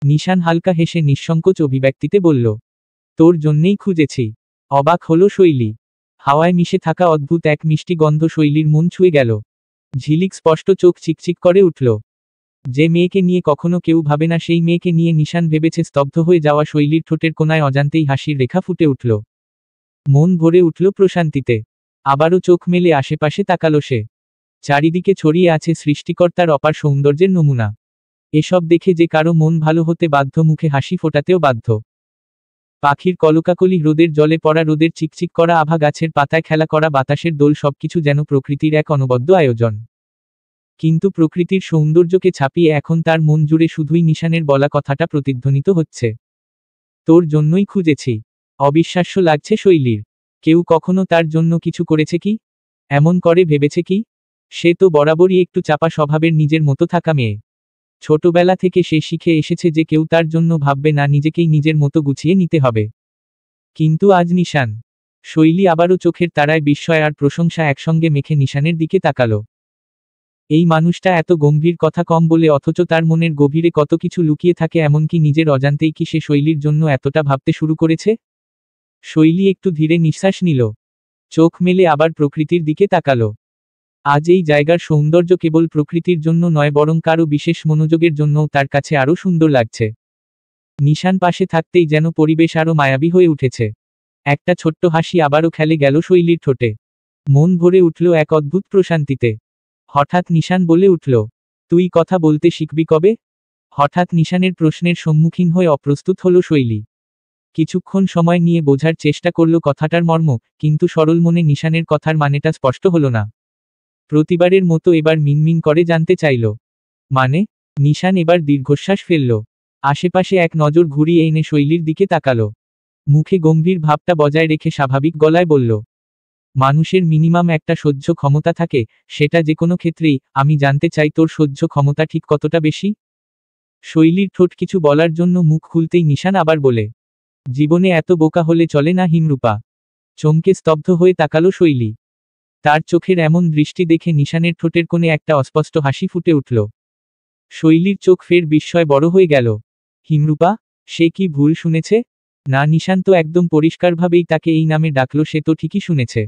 নিশান হালকা হেসে নিঃসংকোচ অভিব্যক্তিতে বলল, তোর জন্যেই খুঁজেছি। অবাক হলো শৈলী। হাওয়ায় মিশে থাকা অদ্ভুত এক মিষ্টি গন্ধ শৈলীর মন ছুঁয়ে গেল। ঝিলিক স্পষ্ট, চোখ চিকচিক করে উঠল। যে মেয়েকে নিয়ে কখনো কেউ ভাবে না সেই মেয়েকে নিয়ে নিশান ভেবেছে। স্তব্ধ হয়ে যাওয়া শৈলীর ঠোঁটের কোনায় অজান্তেই হাসির রেখা ফুটে উঠল। মন ভরে উঠল প্রশান্তিতে। আবারও চোখ মেলে আশেপাশে তাকালো সে। চারিদিকে ছড়িয়ে আছে সৃষ্টিকর্তার অপার সৌন্দর্যের নমুনা। এসব দেখে যে কারো মন ভালো হতে বাধ্য, মুখে হাসি ফোটাতেও বাধ্য। পাখির কলকাকলি, হ্রদের জলে পড়া রোদের চিকচিক করা আভা, গাছের পাতায় খেলা করা বাতাসের দোল, সবকিছু যেন প্রকৃতির এক অনবদ্য আয়োজন। কিন্তু প্রকৃতির সৌন্দর্যকে ছাপিয়ে এখন তার মন জুড়ে শুধুই নিশানের বলা কথাটা প্রতিধ্বনিত হচ্ছে, তোর জন্যই খুঁজেছি। অবিশ্বাস্য লাগছে শৈলীর। কেউ কখনো তার জন্য কিছু করেছে কি? এমন করে ভেবেছে কি? সে তো বরাবরই একটু চাপা স্বভাবের, নিজের মতো থাকা মেয়ে। ছোটবেলা থেকে সে শিখে এসেছে যে কেউ তার জন্য ভাববে না, নিজেকেই নিজের মতো গুছিয়ে নিতে হবে। কিন্তু আজ নিশান। শৈলী আবারও চোখের তারায় বিস্ময় আর প্রশংসা একসঙ্গে মেখে নিশানের দিকে তাকালো। এই মানুষটা এত গম্ভীর, কথা কম বলে, অথচ তার মনের গভীরে কত কিছু লুকিয়ে থাকে। এমনকি নিজের অজান্তেই কি সে শৈলীর জন্য এতটা ভাবতে শুরু করেছে? শৈলী একটু ধীরে নিঃশ্বাস নিল। চোখ মেলে আবার প্রকৃতির দিকে তাকালো। আজ এই জায়গার সৌন্দর্য কেবল প্রকৃতির জন্য নয়, বরং কারো বিশেষ মনোযোগের জন্যও তার কাছে আরও সুন্দর লাগছে। নিশান পাশে থাকতেই যেন পরিবেশ আরও মায়াবী হয়ে উঠেছে। একটা ছোট্ট হাসি আবারও খেলে গেল শৈলীর ঠোঁটে। মন ভরে উঠল এক অদ্ভুত প্রশান্তিতে। হঠাৎ নিশান বলে উঠল, তুই কথা বলতে শিখবি কবে? হঠাৎ নিশানের প্রশ্নের সম্মুখীন হয়ে অপ্রস্তুত হলো শৈলী। কিছুক্ষণ সময় নিয়ে বোঝার চেষ্টা করল কথাটার মর্ম, কিন্তু সরল মনে নিশানের কথার মানেটা স্পষ্ট হলো না। প্রতিবারের মতো এবার মিনমিন করে জানতে চাইল, মানে? নিশান এবার দীর্ঘশ্বাস ফেলল। আশেপাশে এক নজর ঘুরিয়ে এনে শৈলীর দিকে তাকালো। মুখে গম্ভীর ভাবটা বজায় রেখে স্বাভাবিক গলায় বলল, মানুষের মিনিমাম একটা সহ্য ক্ষমতা থাকে, সেটা যে কোনো ক্ষেত্রেই। আমি জানতে চাই তোর সহ্য ক্ষমতা ঠিক কতটা বেশি? শৈলীর ঠোঁট কিছু বলার জন্য মুখ খুলতেই নিশান আবার বলে, জীবনে এত বোকা হলে চলে না হিমরূপা। চমকে স্তব্ধ হয়ে তাকালো শৈলী। তার চোখের এমন দৃষ্টি দেখে নিশানের ঠোঁটের কোণে একটা অস্পষ্ট হাসি ফুটে উঠল। শৈলীর চোখ ফের বিস্ময় বড় হয়ে গেল। হিমরূপা? সে কি ভুল শুনেছে? না, নিশান তো একদম পরিষ্কারভাবেই তাকে এই নামে ডাকল, সে তো ঠিকই শুনেছে।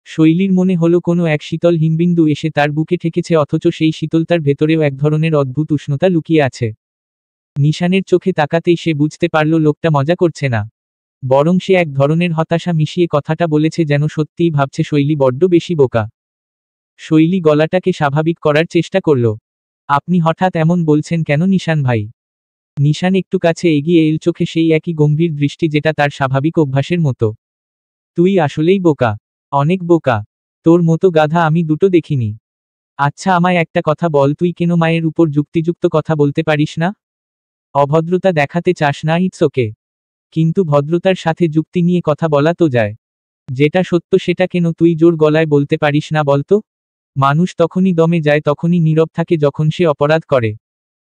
শৈলীর মনে হলো কোনো এক শীতল হিমবিন্দু এসে তার বুকে ঠেকেছে, অথচ সেই শীতলতার ভেতরেও এক ধরনের অদ্ভুত উষ্ণতা লুকিয়ে আছে। নিশানের চোখে তাকাতেই সে বুঝতে পারল লোকটা মজা করছে না, বরং সে এক ধরনের হতাশা মিশিয়ে কথাটা বলেছে, যেন সত্যিই ভাবছে শৈলী বড্ড বেশি বোকা। শৈলী গলাটাকে স্বাভাবিক করার চেষ্টা করল। আপনি হঠাৎ এমন বলছেন কেন নিশান ভাই? নিশান একটু কাছে এগিয়ে এল, চোখে সেই একই গম্ভীর দৃষ্টি যেটা তার স্বাভাবিক অভ্যাসের মতো। তুই আসলেই বোকা, অনেক বোকা। তোর মতো গাধা আমি দুটো দেখিনি। আচ্ছা আমায় একটা কথা বল, তুই কেন মায়ের উপর যুক্তিযুক্ত কথা বলতে পারিস না? অভদ্রতা দেখাতে চাস না, ইটস ওকে। কিন্তু ভদ্রতার সাথে যুক্তি নিয়ে কথা বলা তো যায়। যেটা সত্য সেটা কেন তুই জোর গলায় বলতে পারিস না বলতো? মানুষ তখনই দমে যায়, তখনই নীরব থাকে যখন সে অপরাধ করে।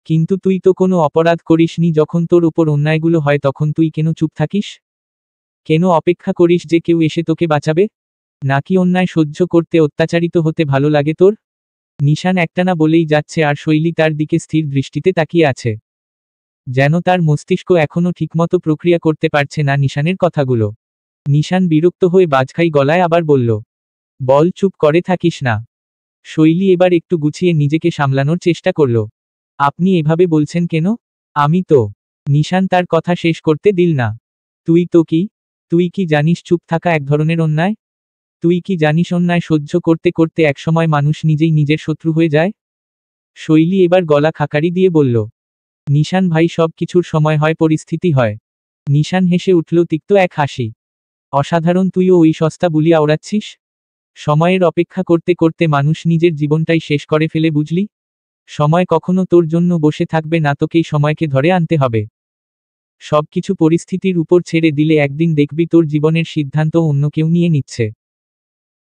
কিন্তু তুই তো কোনো অপরাধ করিসনি, যখন তোর উপর অন্যায়গুলো হয় তখন তুই কেন চুপ থাকিস? কেন অপেক্ষা করিস যে কেউ এসে তোকে বাঁচাবে? নাকি অন্যায় সহ্য করতে, অত্যাচারিত হতে ভালো লাগে তোর? নিশান একটানা বলেই যাচ্ছে আর শৈলী তার দিকে স্থির দৃষ্টিতে তাকিয়ে আছে, যেন তার মস্তিষ্ক এখনো ঠিকমতো প্রক্রিয়া করতে পারছে না নিশানের কথাগুলো। নিশান বিরক্ত হয়ে বাজখাই গলায় আবার বলল, বল, চুপ করে থাকিস না। শৈলী এবার একটু গুছিয়ে নিজেকে সামলানোর চেষ্টা করল। আপনি এভাবে বলছেন কেন? আমি তো। নিশান তার কথা শেষ করতে দিল না। তুই তো কি? তুই কি জানিস চুপ থাকা এক ধরনের অন্যায়? তুই কি জানিস অন্যায় সহ্য করতে করতে একসময় মানুষ নিজেই নিজের শত্রু হয়ে যায়? শৈলী এবার গলা খাকারি দিয়ে বলল, নিশান ভাই, সব কিছুর সময় হয়, পরিস্থিতি হয়। নিশান হেসে উঠল তিক্ত এক হাসি। অসাধারণ, তুইও ওই সস্তা বুলি আওড়াচ্ছিস? সময়ের অপেক্ষা করতে করতে মানুষ নিজের জীবনটাই শেষ করে ফেলে, বুঝলি? সময় কখনো তোর জন্য বসে থাকবে না, তোকেই সময়কে ধরে আনতে হবে। সবকিছু পরিস্থিতির উপর ছেড়ে দিলে একদিন দেখবি তোর জীবনের সিদ্ধান্ত অন্য কেউ নিয়ে নিচ্ছে।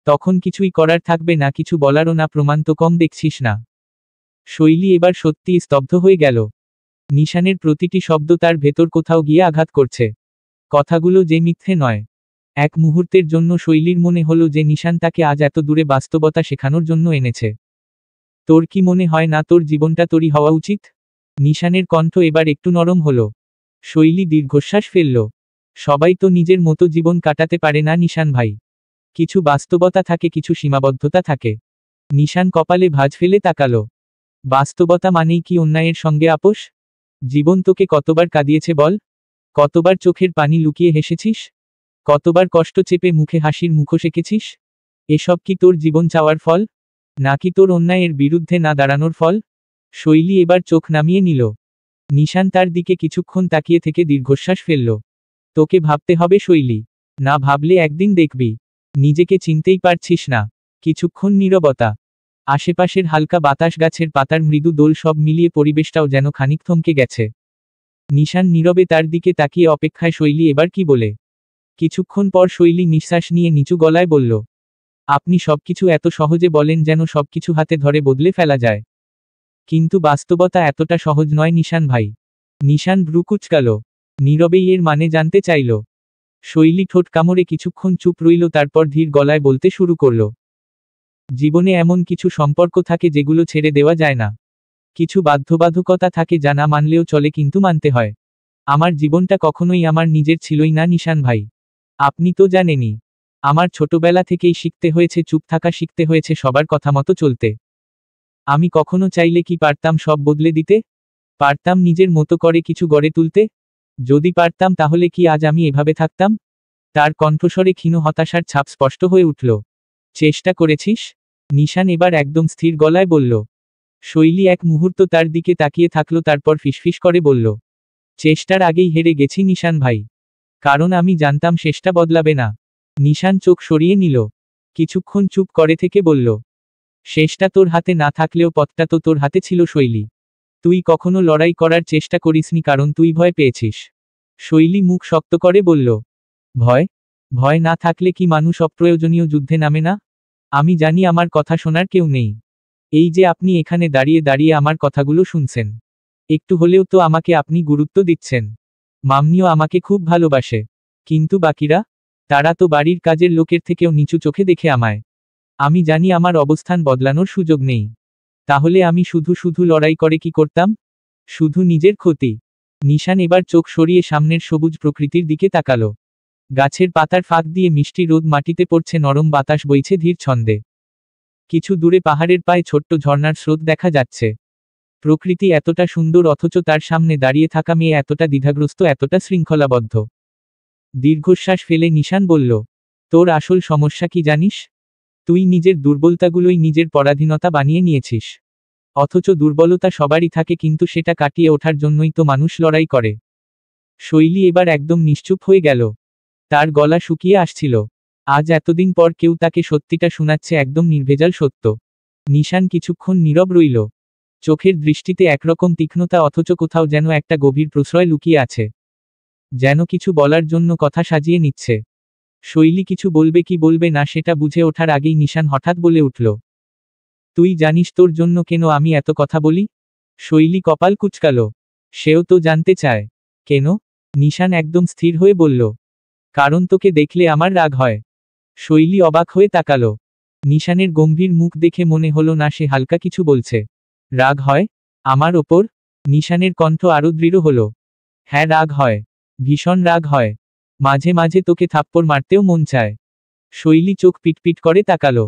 তখন কিছুই করার থাকবে না, কিছু বলারও না, প্রমাণ তো কম দেখছিস না। শৈলী এবার সত্যি স্তব্ধ হয়ে গেল। নিশানের প্রতিটি শব্দ তার ভেতর কোথাও গিয়ে আঘাত করছে। কথাগুলো যে মিথ্যে নয়। এক মুহূর্তের জন্য শৈলীর মনে হলো যে নিশান তাকে আজ এত দূরে বাস্তবতা শেখানোর জন্য এনেছে। তোর কি মনে হয় না তোর জীবনটা তোরই হওয়া উচিত? নিশানের কণ্ঠ এবার একটু নরম হলো। শৈলী দীর্ঘশ্বাস ফেলল। সবাই তো নিজের মতো জীবন কাটাতে পারে না নিশান ভাই। কিছু বাস্তবতা থাকে, কিছু সীমাবদ্ধতা থাকে। নিশান কপালে ভাঁজ ফেলে তাকালো। বাস্তবতা মানেই কি অন্যায়ের সঙ্গে আপোষ? জীবন তোকে কতবার কাঁদিয়েছে বল? কতবার চোখের পানি লুকিয়ে হেসেছিস? কতবার কষ্ট চেপে মুখে হাসির মুখোশ এঁকেছিস? এসব কি তোর জীবন চাওয়ার ফল, নাকি তোর অন্যায়ের বিরুদ্ধে না দাঁড়ানোর ফল? শৈলী এবার চোখ নামিয়ে নিল। নিশান তার দিকে কিছুক্ষণ তাকিয়ে থেকে দীর্ঘশ্বাস ফেলল। তোকে ভাবতে হবে শৈলী, না ভাবলে একদিন দেখবি নিজেকে চিনতেই পারছিস না। কিছুক্ষণ নীরবতা। আশেপাশের হালকা বাতাস, গাছের পাতার মৃদু দোল, সব মিলিয়ে পরিবেশটাও যেন খানিক থমকে গেছে। নিশান নীরবে তার দিকে তাকিয়ে অপেক্ষায় শৈলী এবার কি বলে। কিছুক্ষণ পর শৈলী নিঃশ্বাস নিয়ে নিচু গলায় বলল, আপনি সবকিছু এত সহজে বলেন যেন সবকিছু হাতে ধরে বদলে ফেলা যায়। কিন্তু বাস্তবতা এতটা সহজ নয় নিশান ভাই। নিশান ভ্রু কুঁচকাল। নীরবেই এর মানে জানতে চাইল। শৈলী ঠোঁট কামড়ে কিছুক্ষণ চুপ রইল, তারপর ধীর গলায় বলতে শুরু করল, জীবনে এমন কিছু সম্পর্ক থাকে যেগুলো ছেড়ে দেওয়া যায় না। কিছু বাধ্যবাধকতা থাকে যা না মানলেও চলে, কিন্তু মানতে হয়। আমার জীবনটা কখনোই আমার নিজের ছিলই না নিশান ভাই। আপনি তো জানেনই, আমার ছোটবেলা থেকেই শিখতে হয়েছে চুপ থাকা, শিখতে হয়েছে সবার কথা মতো চলতে। আমি কখনো চাইলে কি পারতাম সব বদলে দিতে? পারতাম নিজের মতো করে কিছু গড়ে তুলতে? যদি পারতাম তাহলে কি আজ আমি এভাবে থাকতাম? তার কণ্ঠস্বরে ক্ষীণ হতাশার ছাপ স্পষ্ট হয়ে উঠল। চেষ্টা করেছিস? নিশান এবার একদম স্থির গলায় বলল। শৈলী এক মুহূর্ত তার দিকে তাকিয়ে থাকল, তারপর ফিসফিস করে বলল, চেষ্টার আগেই হেরে গেছি নিশান ভাই। কারণ আমি জানতাম শেষটা বদলাবে না। নিশান চোখ সরিয়ে নিল। কিছুক্ষণ চুপ করে থেকে বলল, শেষটা তোর হাতে না থাকলেও পথটা তো তোর হাতে ছিল শৈলী। তুই কখনো লড়াই করার চেষ্টা করিসনি কারণ তুই ভয় পেয়েছিস। শৈলী মুখ শক্ত করে বলল, ভয়? ভয় না থাকলে কি মানুষ অপ্রয়োজনীয় যুদ্ধে নামে না? আমি জানি আমার কথা শোনার কেউ নেই। এই যে আপনি এখানে দাঁড়িয়ে দাঁড়িয়ে আমার কথাগুলো শুনছেন, একটু হলেও তো আমাকে আপনি গুরুত্ব দিচ্ছেন। মাম্মিও আমাকে খুব ভালোবাসে। কিন্তু বাকিরা? তারা তো বাড়ির কাজের লোকের থেকেও নিচু চোখে দেখে আমায়। আমি জানি আমার অবস্থান বদলানোর সুযোগ নেই। তাহলে আমি শুধু শুধু লড়াই করে কি করতাম? শুধু নিজের ক্ষতি। নিশান এবার চোখ সরিয়ে সামনের সবুজ প্রকৃতির দিকে তাকালো। গাছের পাতার ফাঁক দিয়ে মিষ্টি রোদ মাটিতে পড়ছে, নরম বাতাস বইছে ধীর ছন্দে। কিছু দূরে পাহাড়ের পায়ে ছোট্ট ঝর্ণার স্রোত দেখা যাচ্ছে। প্রকৃতি এতটা সুন্দর, অথচ তার সামনে দাঁড়িয়ে থাকা মেয়ে এতটা দ্বিধাগ্রস্ত, এতটা শৃঙ্খলাবদ্ধ। দীর্ঘশ্বাস ফেলে নিশান বলল, তোর আসল সমস্যা কি জানিস? তুই নিজের দুর্বলতাগুলোই নিজের পরাধীনতা বানিয়ে নিয়েছিস। অথচ দুর্বলতা সবারই থাকে, কিন্তু সেটা কাটিয়ে ওঠার জন্যই তো মানুষ লড়াই করে। শৈলী এবার একদম নিশ্চুপ হয়ে গেল। তার গলা শুকিয়ে আসছিল। আজ এতদিন পর কেউ তাকে সত্যিটা শোনাচ্ছে, একদম নির্ভেজাল সত্য। নিশান কিছুক্ষণ নীরব রইল। চোখের দৃষ্টিতে একরকম তীক্ষ্ণতা, অথচ কোথাও যেন একটা গভীর প্রশ্রয় লুকিয়ে আছে। যেন কিছু বলার জন্য কথা সাজিয়ে নিচ্ছে। শৈলী কিছু বলবে কি বলবে না সেটা বুঝে ওঠার আগেই নিশান হঠাৎ বলে উঠল, তুই জানিস তোর জন্য কেন আমি এত কথা বলি? শৈলী কপাল কুঁচকাল। সেও তো জানতে চায়। কেন? নিশান একদম স্থির হয়ে বলল, কারণ তোকে দেখলে আমার রাগ হয়। শৈলী অবাক হয়ে তাকালো। নিশানের গম্ভীর মুখ দেখে মনে হলো না সে হালকা কিছু বলছে। রাগ হয়? আমার ওপর? নিশানের কণ্ঠ আরো দৃঢ় হলো। হ্যাঁ, রাগ হয়। ভীষণ রাগ হয়। মাঝে মাঝে তোকে থাপ্পড় মারতেও মন চায়। শৈলী চোখ পিটপিট করে তাকালো।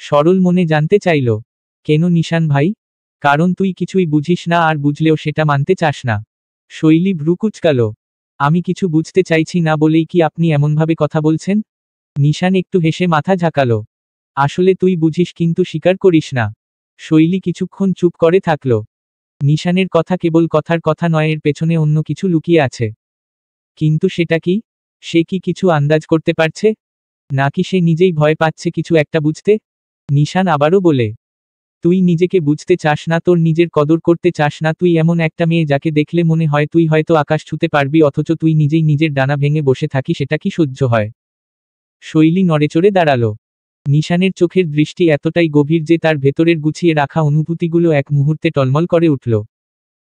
সরল মনে জানতে চাইল, কেন নিশান ভাই? কারণ তুই কিছুই বুঝিস না, আর বুঝলেও সেটা মানতে চাস না। শৈলী ভ্রু কুঁচকাল। আমি কিছু বুঝতে চাইছি না বলেই কি আপনি এমনভাবে কথা বলছেন? নিশান একটু হেসে মাথা ঝাঁকালো। আসলে তুই বুঝিস কিন্তু স্বীকার করিস না। শৈলী কিছুক্ষণ চুপ করে থাকল। নিশানের কথা কেবল কথার কথা নয়, এর পেছনে অন্য কিছু লুকিয়ে আছে। কিন্তু সেটা কি? সে কি কিছু আন্দাজ করতে পারছে? নাকি সে নিজেই ভয় পাচ্ছে কিছু একটা বুঝতে? নিশান আবারও বলে তুই নিজেকে বুঝতে চাস না, তোর নিজের কদর করতে চাস না, তুই এমন একটা মেয়ে যাকে দেখলে মনে হয় তুই হয়তো আকাশ ছুঁতে পারবি, অথচ তুই নিজেই নিজের ডানা ভেঙে বসে থাকি, সেটা কি সহ্য হয়? শৈলী নড়েচড়ে দাঁড়ালো। নিশানের চোখের দৃষ্টি এতটাই গভীর যে তার ভেতরের গুছিয়ে রাখা অনুভূতিগুলো এক মুহূর্তে টলমল করে উঠল।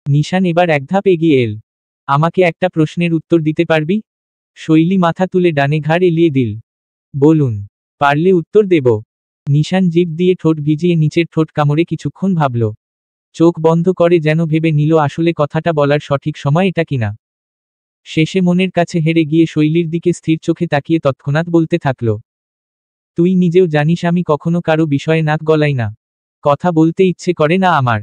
নিশান এবার এক ধাপ এগিয়ে এল। আমাকে একটা প্রশ্নের উত্তর দিতে পারবি? শৈলী মাথা তুলে ডানে ঘাড় এলিয়ে দিল। বলুন। পারলে উত্তর দেব। নিশান জিভ দিয়ে ঠোঁট ভিজিয়ে নিচের ঠোঁট কামড়ে কিছুক্ষণ ভাবল। চোখ বন্ধ করে যেন ভেবে নিল আসলে কথাটা বলার সঠিক সময় এটা কিনা। শেষে মনের কাছে হেরে গিয়ে শৈলীর দিকে স্থির চোখে তাকিয়ে তৎক্ষণাৎ বলতে থাকল। তুই নিজেও জানিস আমি কখনো কারো বিষয়ে নাক গলাই না। কথা বলতে ইচ্ছে করে না আমার।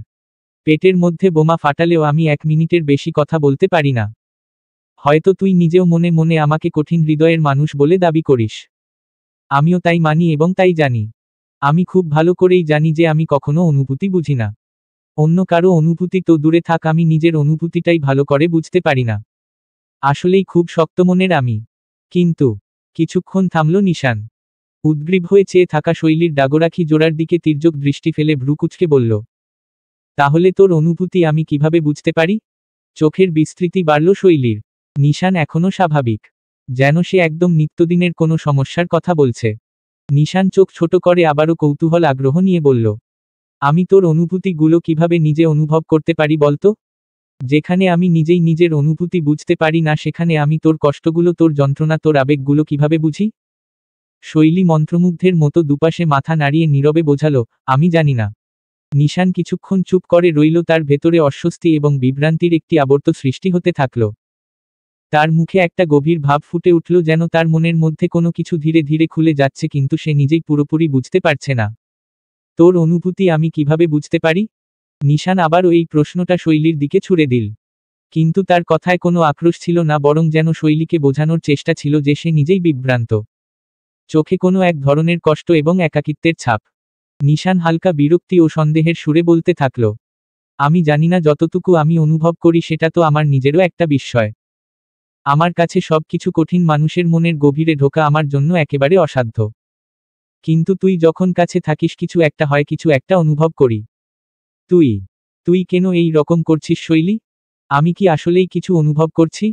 পেটের মধ্যে বোমা ফাটালেও আমি 1 মিনিটের বেশি কথা বলতে পারি না। হয়তো তুই নিজেও মনে মনে আমাকে কঠিন হৃদয়ের মানুষ বলে দাবি করিস। আমিও তাই মানি এবং তাই জানি। আমি খুব ভালো করেই জানি যে আমি কখনো অনুভূতি বুঝি না। অন্য কারো অনুভূতি তো দূরে থাক, আমি নিজের অনুভূতিটাই ভালো করে বুঝতে পারি না। আসলেই খুব শক্ত মনের আমি। কিন্তু কিছুক্ষণ থামল নিশান। উদ্গ্রীব হয়ে চেয়ে থাকা শৈলীর ডাগরাখি জোড়ার দিকে তির্যক দৃষ্টি ফেলে ভ্রু কুঁচকে বলল। তাহলে তোর অনুভূতি আমি কিভাবে বুঝতে পারি? চোখের বিস্তৃতি বাড়ল শৈলীর। নিশান এখনো স্বাভাবিক। যেন সে একদম নিত্যদিনের কোনো সমস্যার কথা বলছে। নিশান চোখ ছোট করে আবারও কৌতূহল আগ্রহ নিয়ে বলল। আমি তোর অনুভূতিগুলো কিভাবে নিজে অনুভব করতে পারি বলতো? যেখানে আমি নিজেই নিজের অনুভূতি বুঝতে পারি না সেখানে আমি তোর কষ্টগুলো, তোর যন্ত্রণা, তোর আবেগগুলো কিভাবে বুঝি? শৈলী মন্ত্রমুগ্ধের মতো দুপাশে মাথা নাড়িয়ে নীরবে বোঝালো, আমি জানি না। নিশান কিছুক্ষণ চুপ করে রইল, তার ভেতরে অস্বস্তি এবং বিভ্রান্তির একটি আবর্ত সৃষ্টি হতে থাকল। তার মুখে একটা গভীর ভাব ফুটে উঠল, যেন তার মনের মধ্যে কোনো কিছু ধীরে ধীরে খুলে যাচ্ছে কিন্তু সে নিজেই পুরোপুরি বুঝতে পারছে না। তোর অনুভূতি আমি কিভাবে বুঝতে পারি? নিশান আবারও এই প্রশ্নটা শৈলীর দিকে ছুড়ে দিল। কিন্তু তার কথায় কোনো আক্রোশ ছিল না, বরং যেন শৈলীকে বোঝানোর চেষ্টা ছিল যে সে নিজেই বিভ্রান্ত। চোখে কোনো এক ধরনের কষ্ট এবং একাকিত্বের ছাপ। নিশান হালকা বিরক্তি ও সন্দেহের সুরে বলতে থাকল। আমি জানি না, যতটুকু আমি অনুভব করি সেটা তো আমার নিজেরও একটা বিস্ময়। আমার কাছে সবকিছু কঠিন, মানুষের মনের গভীরে ঢোকা আমার জন্য একেবারে অসাধ্য। কিন্তু তুই যখন কাছে থাকিস কিছু একটা হয়, কিছু একটা অনুভব করি। তুই তুই কেন এই রকম করছিস শৈলী? আমি কি আসলেই কিছু অনুভব করছি?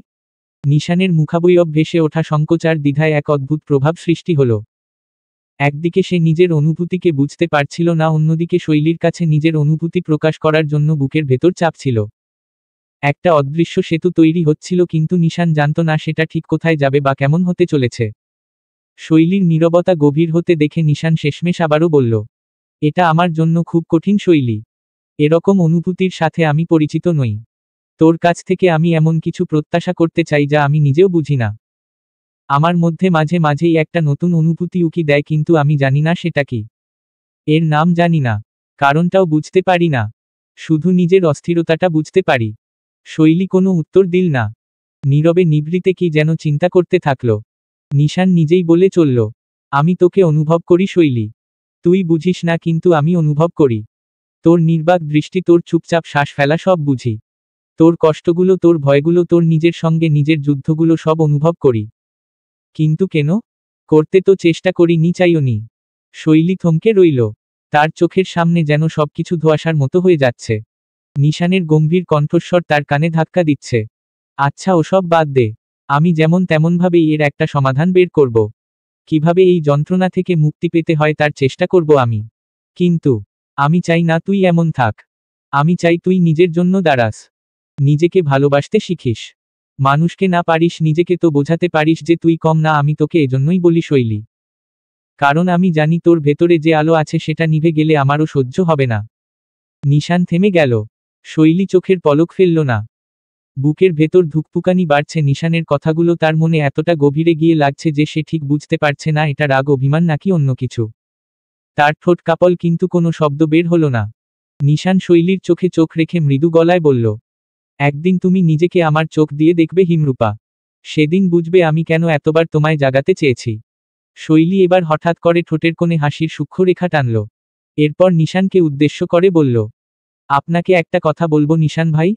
নিশানের মুখাবয়ব ভেসে ওঠা সংকোচ আর দ্বিধায় এক অদ্ভুত প্রভাব সৃষ্টি হলো। একদিকে সে নিজের অনুভূতিকে বুঝতে পারছিল না, অন্যদিকে শৈলীর কাছে নিজের অনুভূতি প্রকাশ করার জন্য বুকের ভেতর চাপ ছিল। একটা অদৃশ্য সেতু তৈরি হচ্ছিল, কিন্তু নিশান জানত না সেটা ঠিক কোথায় যাবে বা কেমন হতে চলেছে। শৈলীর নীরবতা গভীর হতে দেখে নিশান শেষমেশ আবারও বলল। এটা আমার জন্য খুব কঠিন শৈলী। এরকম অনুভূতির সাথে আমি পরিচিত নই। তোর কাছ থেকে আমি এমন কিছু প্রত্যাশা করতে চাই যা আমি নিজেও বুঝি না। আমার মধ্যে মাঝে মাঝেই একটা নতুন অনুভূতি উকি দেয়, কিন্তু আমি জানি না সেটা কি। এর নাম জানি না। কারণটাও বুঝতে পারি না। শুধু নিজের অস্থিরতাটা বুঝতে পারি। শৈলী কোনো উত্তর দিল না। নীরবে নিভৃতে কি যেন চিন্তা করতে থাকল। নিশান নিজেই বলে চলল। আমি তোকে অনুভব করি শৈলী। তুই বুঝিস না, কিন্তু আমি অনুভব করি। তোর নির্বাক দৃষ্টি, তোর চুপচাপ শ্বাস ফেলা, সব বুঝি। তোর কষ্টগুলো, তোর ভয়গুলো, তোর নিজের সঙ্গে নিজের যুদ্ধগুলো সব অনুভব করি। কিন্তু কেন? করতে তো চেষ্টা করি নি, চাইও নি। শৈলী থমকে রইল। তার চোখের সামনে যেন সবকিছু ধোঁয়াশার মতো হয়ে যাচ্ছে। নিশানের গম্ভীর কণ্ঠস্বর তার কানে ধাক্কা দিচ্ছে। আচ্ছা, ওসব বাদ দে। আমি যেমন তেমনভাবেই এর একটা সমাধান বের করব। কিভাবে এই যন্ত্রণা থেকে মুক্তি পেতে হয় তার চেষ্টা করব আমি। কিন্তু আমি চাই না তুই এমন থাক। আমি চাই তুই নিজের জন্য দাঁড়াস। নিজেকে ভালোবাসতে শিখিস। মানুষকে না পারিস, নিজেকে তো বোঝাতে পারিস যে তুই কম না। আমি তোকে এজন্যই বলি শৈলী। কারণ আমি জানি তোর ভেতরে যে আলো আছে সেটা নিভে গেলে আমারও সহ্য হবে না। নিশান থেমে গেল। শৈলী চোখের পলক ফেলল না। বুকের ভেতর ধুকপুকানি বাড়ছে। নিশানের কথাগুলো তার মনে এতটা গভীরে গিয়ে লাগছে যে সে ঠিক বুঝতে পারছে না এটা রাগ, অভিমান নাকি অন্য কিছু। তার ঠোঁট কাঁপল, কিন্তু কোনো শব্দ বের হলো না। নিশান শৈলীর চোখে চোখ রেখে মৃদু গলায় বলল। একদিন তুমি নিজেকে আমার চোখ দিয়ে দেখবে হিমরূপা। সেদিন বুঝবে আমি কেন এতবার তোমায় জাগাতে চেয়েছি। শৈলী এবার হঠাৎ করে ঠোঁটের কোণে হাসির সূক্ষ্ম রেখা টানল। এরপর নিশানকে উদ্দেশ্য করে বলল। আপনাকে একটা কথা বলবো নিশান ভাই।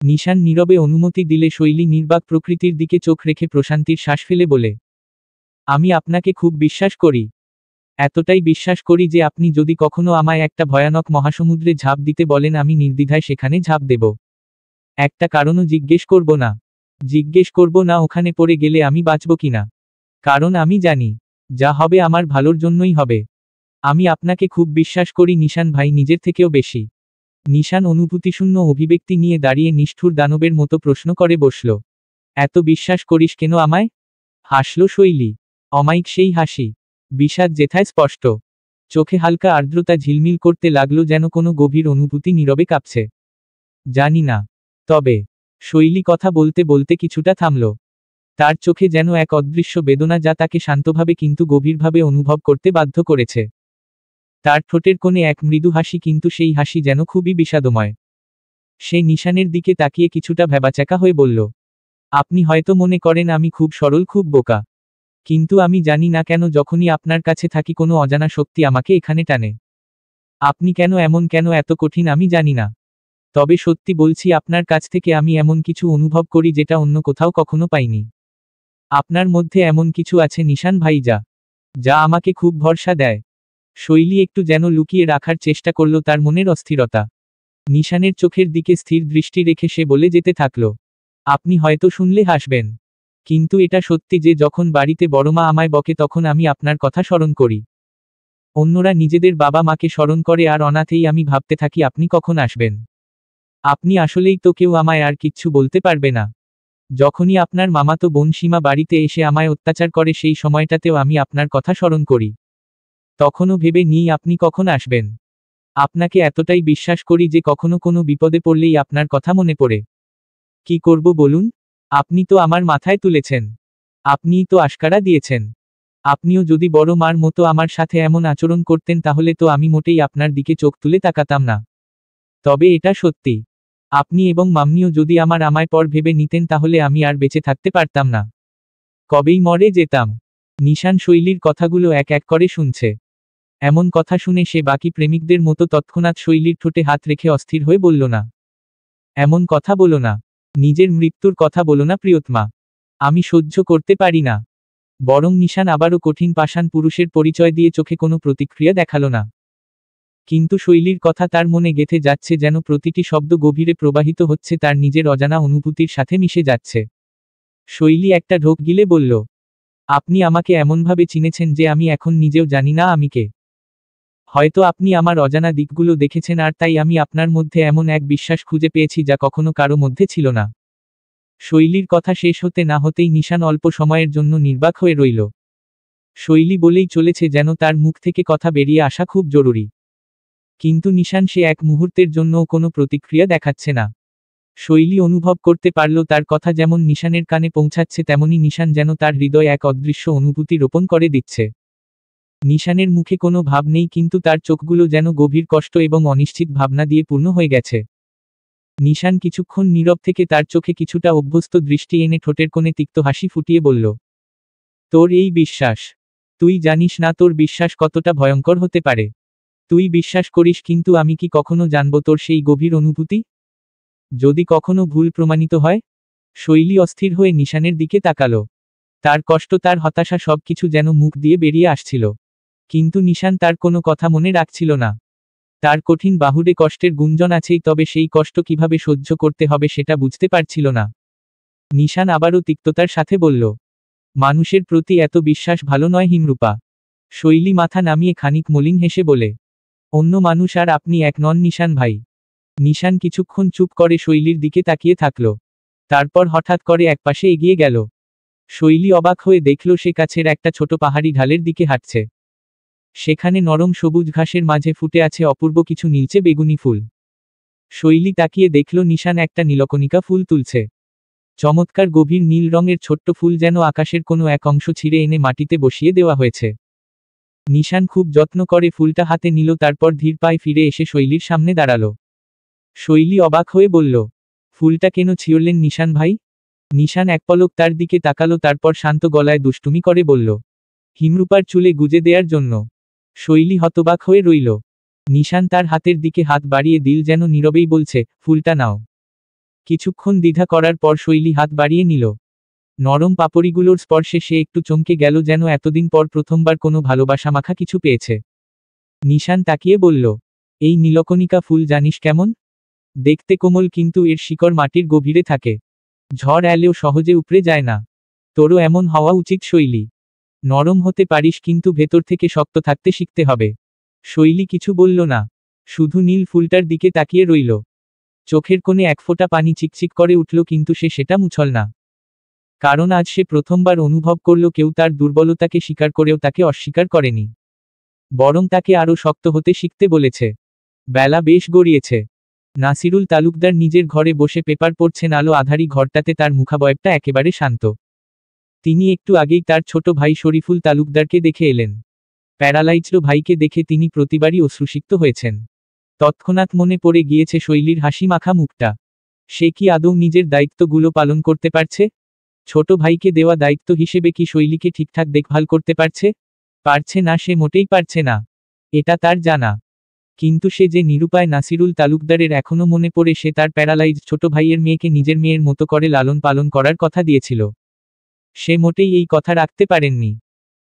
নিশান নীরবে অনুমতি দিলে শৈলী নির্বাক প্রকৃতির দিকে চোখ রেখে প্রশান্তির শ্বাস ফেলে বলে। আমি আপনাকে খুব বিশ্বাস করি। এতটাই বিশ্বাস করি যে আপনি যদি কখনো আমায় একটা ভয়ানক মহাসমুদ্রে ঝাঁপ দিতে বলেন আমি নির্দ্বিধায় সেখানে ঝাঁপ দেব। একটা কারণও জিজ্ঞেস করব না। জিজ্ঞেস করব না ওখানে পড়ে গেলে আমি বাঁচব কিনা। কারণ আমি জানি, যা হবে আমার ভালোর জন্যই হবে। আমি আপনাকে খুব বিশ্বাস করি নিশান ভাই, নিজের থেকেও বেশি। নিশান অনুভূতিশূন্য অভিব্যক্তি নিয়ে দাঁড়িয়ে নিষ্ঠুর দানবের মতো প্রশ্ন করে বসল। এত বিশ্বাস করিস কেন আমায়? হাসল শৈলী। অমায়িক সেই হাসি। বিষাদ যেথায় স্পষ্ট। চোখে হালকা আর্দ্রতা ঝিলমিল করতে লাগলো, যেন কোনো গভীর অনুভূতি নীরবে কাঁপছে। জানি না। তবে শৈলী কথা বলতে বলতে কিছুটা থামল। তার চোখে যেন এক অদৃশ্য বেদনা, যা তাকে শান্তভাবে কিন্তু গভীরভাবে অনুভব করতে বাধ্য করেছে। তার ঠোঁটের কোণে এক মৃদু হাসি, কিন্তু সেই হাসি যেন খুবই বিষাদময়। সে নিশানের দিকে তাকিয়ে কিছুটা ভ্যাবাচ্যাকা হয়ে বলল, আপনি হয়তো মনে করেন আমি খুব সরল, খুব বোকা। কিন্তু আমি জানি না কেন যখনই আপনার কাছে থাকি কোনো অজানা শক্তি আমাকে এখানে টানে। আপনি কেন এমন, কেন এত কঠিন আমি জানি না। তবে সত্যি বলছি, আপনার কাছ থেকে আমি এমন কিছু অনুভব করি যেটা অন্য কোথাও কখনো পাইনি। আপনার মধ্যে এমন কিছু আছে নিশান ভাই, যা যা আমাকে খুব ভরসা দেয়। শৈলী একটু যেন লুকিয়ে রাখার চেষ্টা করল তার মনের অস্থিরতা। নিশানের চোখের দিকে স্থির দৃষ্টি রেখে সে বলে যেতে থাকল, আপনি হয়তো শুনলে হাসবেন, কিন্তু এটা সত্যি যে যখন বাড়িতে বড়মা আমায় বকে তখন আমি আপনার কথা স্মরণ করি। অন্যরা নিজেদের বাবা মাকে স্মরণ করে, আর অনাথেই আমি ভাবতে থাকি আপনি কখন আসবেন। আপনি আসলেই তো কেউ, আমায় আর কিচ্ছু বলতে পারবে না। যখনই আপনার মামাতো বোন সীমা বাড়িতে এসে আমায় অত্যাচার করে সেই সময়টাতেও আমি আপনার কথা স্মরণ করি। তখনও ভেবে নিই আপনি কখন আসবেন। আপনাকে এতটাই বিশ্বাস করি যে কখনো কোনো বিপদে পড়লেই আপনার কথা মনে পড়ে। কি করব বলুন? আপনি তো আমার মাথায় তুলেছেন। আপনিই তো আশকারা দিয়েছেন। আপনিও যদি বড় মার মতো আমার সাথে এমন আচরণ করতেন তাহলে তো আমি মোটেই আপনার দিকে চোখ তুলে তাকাতাম না। তবে এটা সত্যি, আপনি এবং মাম্মিও যদি আমায় পর ভেবে নিতেন তাহলে আমি আর বেঁচে থাকতে পারতাম না। কবেই মরে যেতাম। নিশান শৈলীর কথাগুলো এক এক করে শুনছে। এমন কথা শুনে সে বাকি প্রেমিকদের মতো তৎক্ষণাৎ শৈলীর ঠোঁটে হাত রেখে অস্থির হয়ে বলল, না, এমন কথা বলো না। নিজের মৃত্যুর কথা বলো না প্রিয়তমা। আমি সহ্য করতে পারি না। বরং নিশান আবারও কঠিন পাষাণ পুরুষের পরিচয় দিয়ে চোখে কোনো প্রতিক্রিয়া দেখালো না। কিন্তু শৈলীর কথা তার মনে গেঁথে যাচ্ছে, যেন প্রতিটি শব্দ গভীরে প্রবাহিত হচ্ছে, তার নিজের অজানা অনুভূতির সাথে মিশে যাচ্ছে। শৈলী একটা ঢোক গিলে বলল, আপনি আমাকে এমনভাবে চিনেছেন যে আমি এখন নিজেও জানি না আমি কে। হয়তো আপনি আমার অজানা দিকগুলো দেখেছেন, আর তাই আমি আপনার মধ্যে এমন এক বিশ্বাস খুঁজে পেয়েছি যা কখনো কারো মধ্যে ছিল না। শৈলীর কথা শেষ হতে না হতেই নিশান অল্প সময়ের জন্য নির্বাক হয়ে রইল। শৈলী বলেই চলেছে যেন তার মুখ থেকে কথা বেরিয়ে আসা খুব জরুরি। কিন্তু নিশান সে এক মুহূর্তের জন্যও কোনো প্রতিক্রিয়া দেখাচ্ছে না। শৈলী অনুভব করতে পারল তার কথা যেমন নিশানের কানে পৌঁছাচ্ছে, তেমনি নিশান যেন তার হৃদয়ে এক অদৃশ্য অনুভূতি রোপণ করে দিচ্ছে। নিশানের মুখে কোনো ভাব নেই, কিন্তু তার চোখগুলো যেন গভীর কষ্ট এবং অনিশ্চিত ভাবনা দিয়ে পূর্ণ হয়ে গেছে। নিশান কিছুক্ষণ নীরব থেকে তার চোখে কিছুটা অভ্যস্ত দৃষ্টি এনে ঠোঁটের কোণে তিক্ত হাসি ফুটিয়ে বলল, তোর এই বিশ্বাস, তুই জানিস না তোর বিশ্বাস কতটা ভয়ঙ্কর হতে পারে। তুই বিশ্বাস করিস, কিন্তু আমি কি কখনো জানবো তোর সেই গভীর অনুভূতি? যদি কখনো ভুল প্রমাণিত হয়? শৈলী অস্থির হয়ে নিশানের দিকে তাকালো। তার কষ্ট, তার হতাশা সবকিছু যেন মুখ দিয়ে বেরিয়ে আসছিল। কিন্তু নিশান তার কোনো কথা মনে রাখছিল না। তার কঠিন বাহুরে কষ্টের গুঞ্জন আছেই, তবে সেই কষ্ট কিভাবে সহ্য করতে হবে সেটা বুঝতে পারছিল না। নিশান আবারও তিক্ততার সাথে বলল, মানুষের প্রতি এত বিশ্বাস ভালো নয় হিমরূপা। শৈলী মাথা নামিয়ে খানিক মলিন হেসে বলে, অন্য মানুষ আর আপনি এক নন নিশান ভাই। নিশান কিছুক্ষণ চুপ করে শৈলীর দিকে তাকিয়ে থাকল। তারপর হঠাৎ করে একপাশে এগিয়ে গেল। শৈলী অবাক হয়ে দেখল সে কাছের একটা ছোট পাহাড়ি ঢালের দিকে হাঁটছে। সেখানে নরম সবুজ ঘাসের মাঝে ফুটে আছে অপূর্ব কিছু নীলচে বেগুনি ফুল। শৈলী তাকিয়ে দেখল নিশান একটা নীলকণিকা ফুল তুলছে। চমৎকার গভীর নীল রঙের ছোট্ট ফুল, যেন আকাশের কোনো এক অংশ ছিঁড়ে এনে মাটিতে বসিয়ে দেওয়া হয়েছে। নিশান খুব যত্ন করে ফুলটা হাতে নিল, তারপর ধীর পায়ে ফিরে এসে শৈলীর সামনে দাঁড়ালো। শৈলী অবাক হয়ে বলল, ফুলটা কেন ছিঁড়লেন নিশান ভাই? নিশান এক পলক তার দিকে তাকালো, তারপর শান্ত গলায় দুষ্টুমি করে বলল, হিমরূপার চুলে গুজে দেওয়ার জন্য। শৈলী হতবাক হয়ে রইল। নিশান তার হাতের দিকে হাত বাড়িয়ে দিল, যেন নীরবেই বলছে, ফুলটা নাও। কিছুক্ষণ দ্বিধা করার পর শৈলী হাত বাড়িয়ে নিল। নরম পাপড়িগুলোর স্পর্শে সে একটু চমকে গেল, যেন এতদিন পর প্রথমবার কোনো ভালোবাসা মাখা কিছু পেয়েছে। নিশান তাকিয়ে বলল, এই নীলকণিকা ফুল জানিস কেমন? দেখতে কোমল, কিন্তু এর শিকড় মাটির গভীরে থাকে। ঝড় এলেও সহজে উপড়ে যায় না। তোরও এমন হওয়া উচিত শৈলী। নরম হতে পারিস, কিন্তু ভেতর থেকে শক্ত থাকতে শিখতে হবে। শৈলী কিছু বলল না, শুধু নীল ফুলটার দিকে তাকিয়ে রইল। চোখের কোণে এক ফোঁটা পানি চিকচিক করে উঠল, কিন্তু সে সেটা মুছল না। কারণ আজ সে প্রথমবার অনুভব করল কেউ তার দুর্বলতাকে স্বীকার করেও তাকে অস্বীকার করেনি, বরং তাকে আরও শক্ত হতে শিখতে বলেছে। বেলা বেশ গড়িয়েছে। নাসিরুল তালুকদার নিজের ঘরে বসে পেপার পড়ছেন। আলো আধারি ঘরটাতে তার মুখাবয়বটা একেবারে শান্ত। তিনি একটু আগেই তার ছোট ভাই শরীফুল তালুকদারকে দেখে এলেন। প্যারালাইজড ভাইকে দেখে তিনি প্রতিবারই অশ্রুসিক্ত হয়েছেন। তৎক্ষণাৎ মনে পড়ে গিয়েছে শৈলীর হাসি মাখা মুখটা। সে কি আদৌ নিজের দায়িত্বগুলো পালন করতে পারছে? ছোট ভাইকে দেওয়া দায়িত্ব হিসেবে কি শৈলীকে ঠিকঠাক দেখভাল করতে পারছে? পারছে না, সে মোটেই পারছে না, এটা তার জানা। কিন্তু সে যে নিরুপায়। নাসিরুল তালুকদারের এখনো মনে পড়ে সে তার প্যারালাইজড ছোট ভাইয়ের মেয়েকে নিজের মেয়ের মতো করে লালন পালন করার কথা দিয়েছিল। সে মোটেই এই কথা রাখতে পারেননি।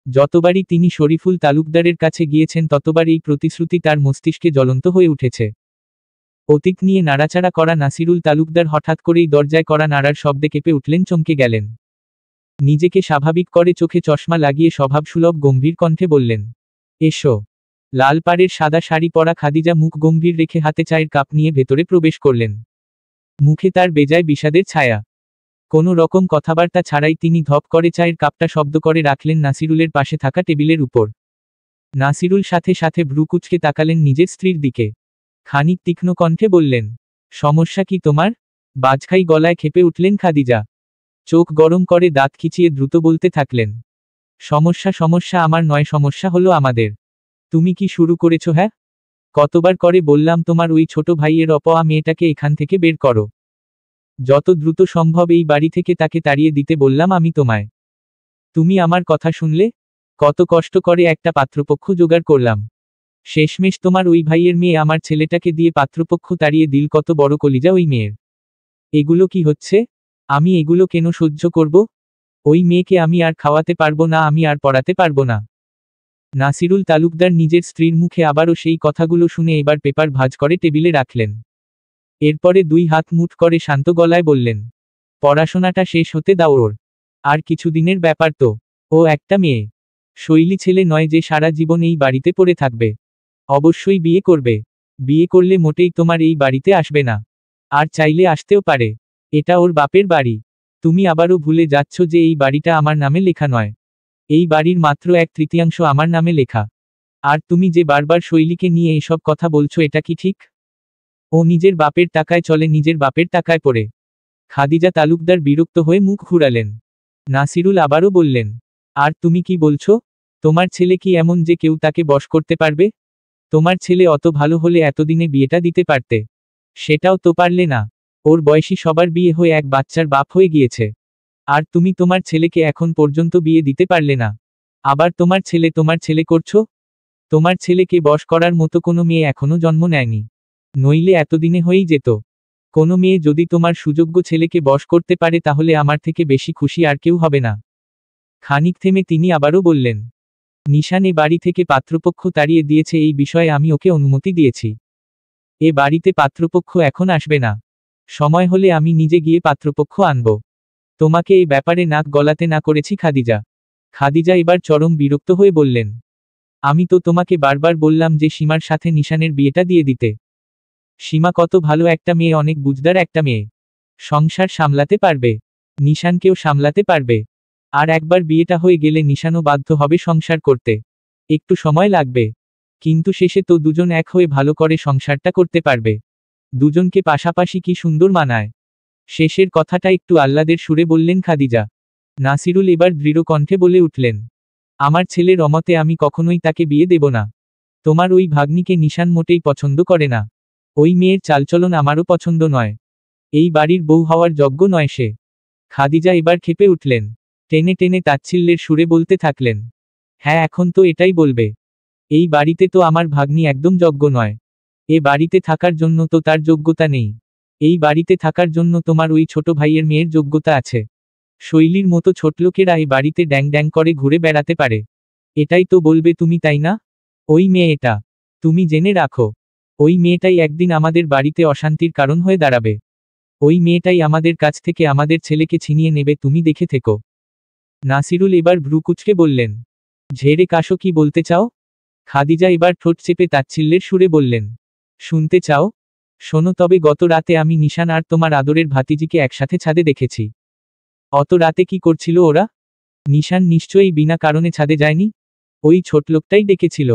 যতবারই তিনি শরীফুল তালুকদারের কাছে গিয়েছেন ততবার এই প্রতিশ্রুতি তার মস্তিষ্কে জ্বলন্ত হয়ে উঠেছে। অতীত নিয়ে নাড়াচাড়া করা নাসিরুল তালুকদার হঠাৎ করেই দরজায় করা নাড়ার শব্দে কেঁপে উঠলেন, চমকে গেলেন। নিজেকে স্বাভাবিক করে চোখে চশমা লাগিয়ে স্বভাবসুলভ গম্ভীর কণ্ঠে বললেন, এসো। লাল পাড়ের সাদা শাড়ি পরা খাদিজা মুখ গম্ভীর রেখে হাতে চায়ের কাপ নিয়ে ভেতরে প্রবেশ করলেন। মুখে তার বেজায় বিষাদের ছায়া। কোনো রকম কথাবার্তা ছাড়াই তিনি ধপ করে চায়ের কাপটা শব্দ করে রাখলেন নাসিরুলের পাশে থাকা টেবিলের উপর। নাসিরুল সাথে সাথে ভ্রু কুঁচকে তাকালেন নিজের স্ত্রীর দিকে। খানিক তীক্ষ্ণ কণ্ঠে বললেন, সমস্যা কি তোমার? বাজখাই গলায় ক্ষেপে উঠলেন খাদিজা। চোখ গরম করে দাঁত খিচিয়ে দ্রুত বলতে থাকলেন, সমস্যা সমস্যা আমার নয়, সমস্যা হলো আমাদের। তুমি কি শুরু করেছো? হ্যাঁ, কতবার করে বললাম তোমার ওই ছোট ভাইয়ের অপয়া মেয়েটাকে এখান থেকে বের করো। যত দ্রুত সম্ভব এই বাড়ি থেকে তাকে তাড়িয়ে দিতে বললাম আমি তোমায়। তুমি আমার কথা শুনলে? কত কষ্ট করে একটা পাত্রপক্ষ জোগাড় করলাম। শেষমেশ তোমার ওই ভাইয়ের মেয়ে আমার ছেলেটাকে দিয়ে পাত্রপক্ষ তাড়িয়ে দিল। কত বড় কলিজা ওই মেয়ের। এগুলো কি হচ্ছে? আমি এগুলো কেন সহ্য করব? ওই মেয়েকে আমি আর খাওয়াতে পারবো না, আমি আর পড়াতে পারবো না। নাসিরুল তালুকদার নিজের স্ত্রীর মুখে আবারও সেই কথাগুলো শুনে এবার পেপার ভাঁজ করে টেবিলে রাখলেন। এরপরে দুই হাত মুঠ করে শান্ত গলায় বললেন, পড়াশোনাটা শেষ হতে দাও ওর। আর কিছুদিনের ব্যাপার তো। ও একটা মেয়ে, শৈলী ছেলে নয় যে সারা জীবন এই বাড়িতে পড়ে থাকবে। অবশ্যই বিয়ে করবে। বিয়ে করলে মোটেই তোমার এই বাড়িতে আসবে না, আর চাইলে আসতেও পারে। এটা ওর বাপের বাড়ি। তুমি আবারও ভুলে যাচ্ছ যে এই বাড়িটা আমার নামে লেখা নয়। এই বাড়ির মাত্র 1/3 আমার নামে লেখা। আর তুমি যে বারবার শৈলীকে নিয়ে এসব কথা বলছো, এটা কি ঠিক? ও নিজের বাপের টাকায় চলে, নিজের বাপের টাকায় পড়ে। খাদিজা তালুকদার বিরক্ত হয়ে মুখ ঘুরালেন। নাসিরুল আবারও বললেন, আর তুমি কি বলছো? তোমার ছেলে কি এমন যে কেউ তাকে বশ করতে পারবে? তোমার ছেলে অত ভালো হলে এতদিনে বিয়েটা দিতে পারতে। সেটাও তো পারলে না। ওর বয়সী সবার বিয়ে হয়ে এক বাচ্চার বাপ হয়ে গিয়েছে। আর তুমি তোমার ছেলেকে এখন পর্যন্ত বিয়ে দিতে পারলে না। আবার তোমার ছেলে করছো? তোমার ছেলেকে বশ করার মতো কোনো মেয়ে এখনো জন্ম নেয়নি। নইলে এতদিনে হয়েই যেত। কোনো মেয়ে যদি তোমার সুযোগ্য ছেলেকে বশ করতে পারে তাহলে আমার থেকে বেশি খুশি আর কেউ হবে না। খানিক থেমে তিনি আবারও বললেন, নিশান এ বাড়ি থেকে পাত্রপক্ষ তাড়িয়ে দিয়েছে, এই বিষয়ে আমি ওকে অনুমতি দিয়েছি। এ বাড়িতে পাত্রপক্ষ এখন আসবে না। সময় হলে আমি নিজে গিয়ে পাত্রপক্ষ আনব। তোমাকে এই ব্যাপারে নাক গলাতে না করেছি খাদিজা। খাদিজা এবার চরম বিরক্ত হয়ে বললেন, আমি তো তোমাকে বারবার বললাম যে সীমার সাথে নিশানের বিয়েটা দিয়ে দিতে। সীমা কত ভালো একটা মেয়ে, অনেক বুঝদার একটা মেয়ে। সংসার সামলাতে পারবে, নিশানকেও সামলাতে পারবে। আর একবার বিয়েটা হয়ে গেলে নিশানও বাধ্য হবে সংসার করতে। একটু সময় লাগবে, কিন্তু শেষে তো দুজন এক হয়ে ভালো করে সংসারটা করতে পারবে। দুজনকে পাশাপাশি কি সুন্দর মানায়। শেষের কথাটা একটু আহ্লাদের সুরে বললেন খাদিজা। নাসিরুল এবার দৃঢ় কণ্ঠে বলে উঠলেন, আমার ছেলের অমতে আমি কখনোই তাকে বিয়ে দেব না। তোমার ওই ভাগ্নিকে নিশান মোটেই পছন্দ করে না। ওই মেয়ের চালচলন আমারও পছন্দ নয়। এই বাড়ির বউ হওয়ার যোগ্য নয় সে। খাদিজা এবার ক্ষেপে উঠলেন। টেনে টেনে তাচ্ছিল্যের সুরে বলতে থাকলেন, হ্যাঁ এখন তো এটাই বলবে। এই বাড়িতে তো আমার ভাগ্নি একদম যোগ্য নয়। এ বাড়িতে থাকার জন্য তো তার যোগ্যতা নেই। এই বাড়িতে থাকার জন্য তোমার ওই ছোট ভাইয়ের মেয়ের যোগ্যতা আছে। শৈলীর মতো ছোটলোকেরা এই বাড়িতে ড্যাং ড্যাং করে ঘুরে বেড়াতে পারে। এটাই তো বলবে তুমি, তাই না? ওই মেয়েটা, তুমি জেনে রাখো, ওই মেয়েটাই একদিন আমাদের বাড়িতে অশান্তির কারণ হয়ে দাঁড়াবে। ওই মেয়েটাই আমাদের কাছ থেকে আমাদের ছেলেকে ছিনিয়ে নেবে, তুমি দেখে থেকো। নাসিরুল এবার ভ্রু কুঁচকে বললেন। ঝেড়ে কাশো, কি বলতে চাও? খাদিজা এবার ঠোঁট চেপে তাচ্ছিল্যের সুরে বললেন। শুনতে চাও? শোনো তবে, গত রাতে আমি নিশান আর তোমার আদরের ভাতিজিকে একসাথে ছাদে দেখেছি। অত রাতে কি করছিল ওরা? নিশান নিশ্চয়ই বিনা কারণে ছাদে যায়নি। ওই ছোটলোকটাই ডেকেছিল।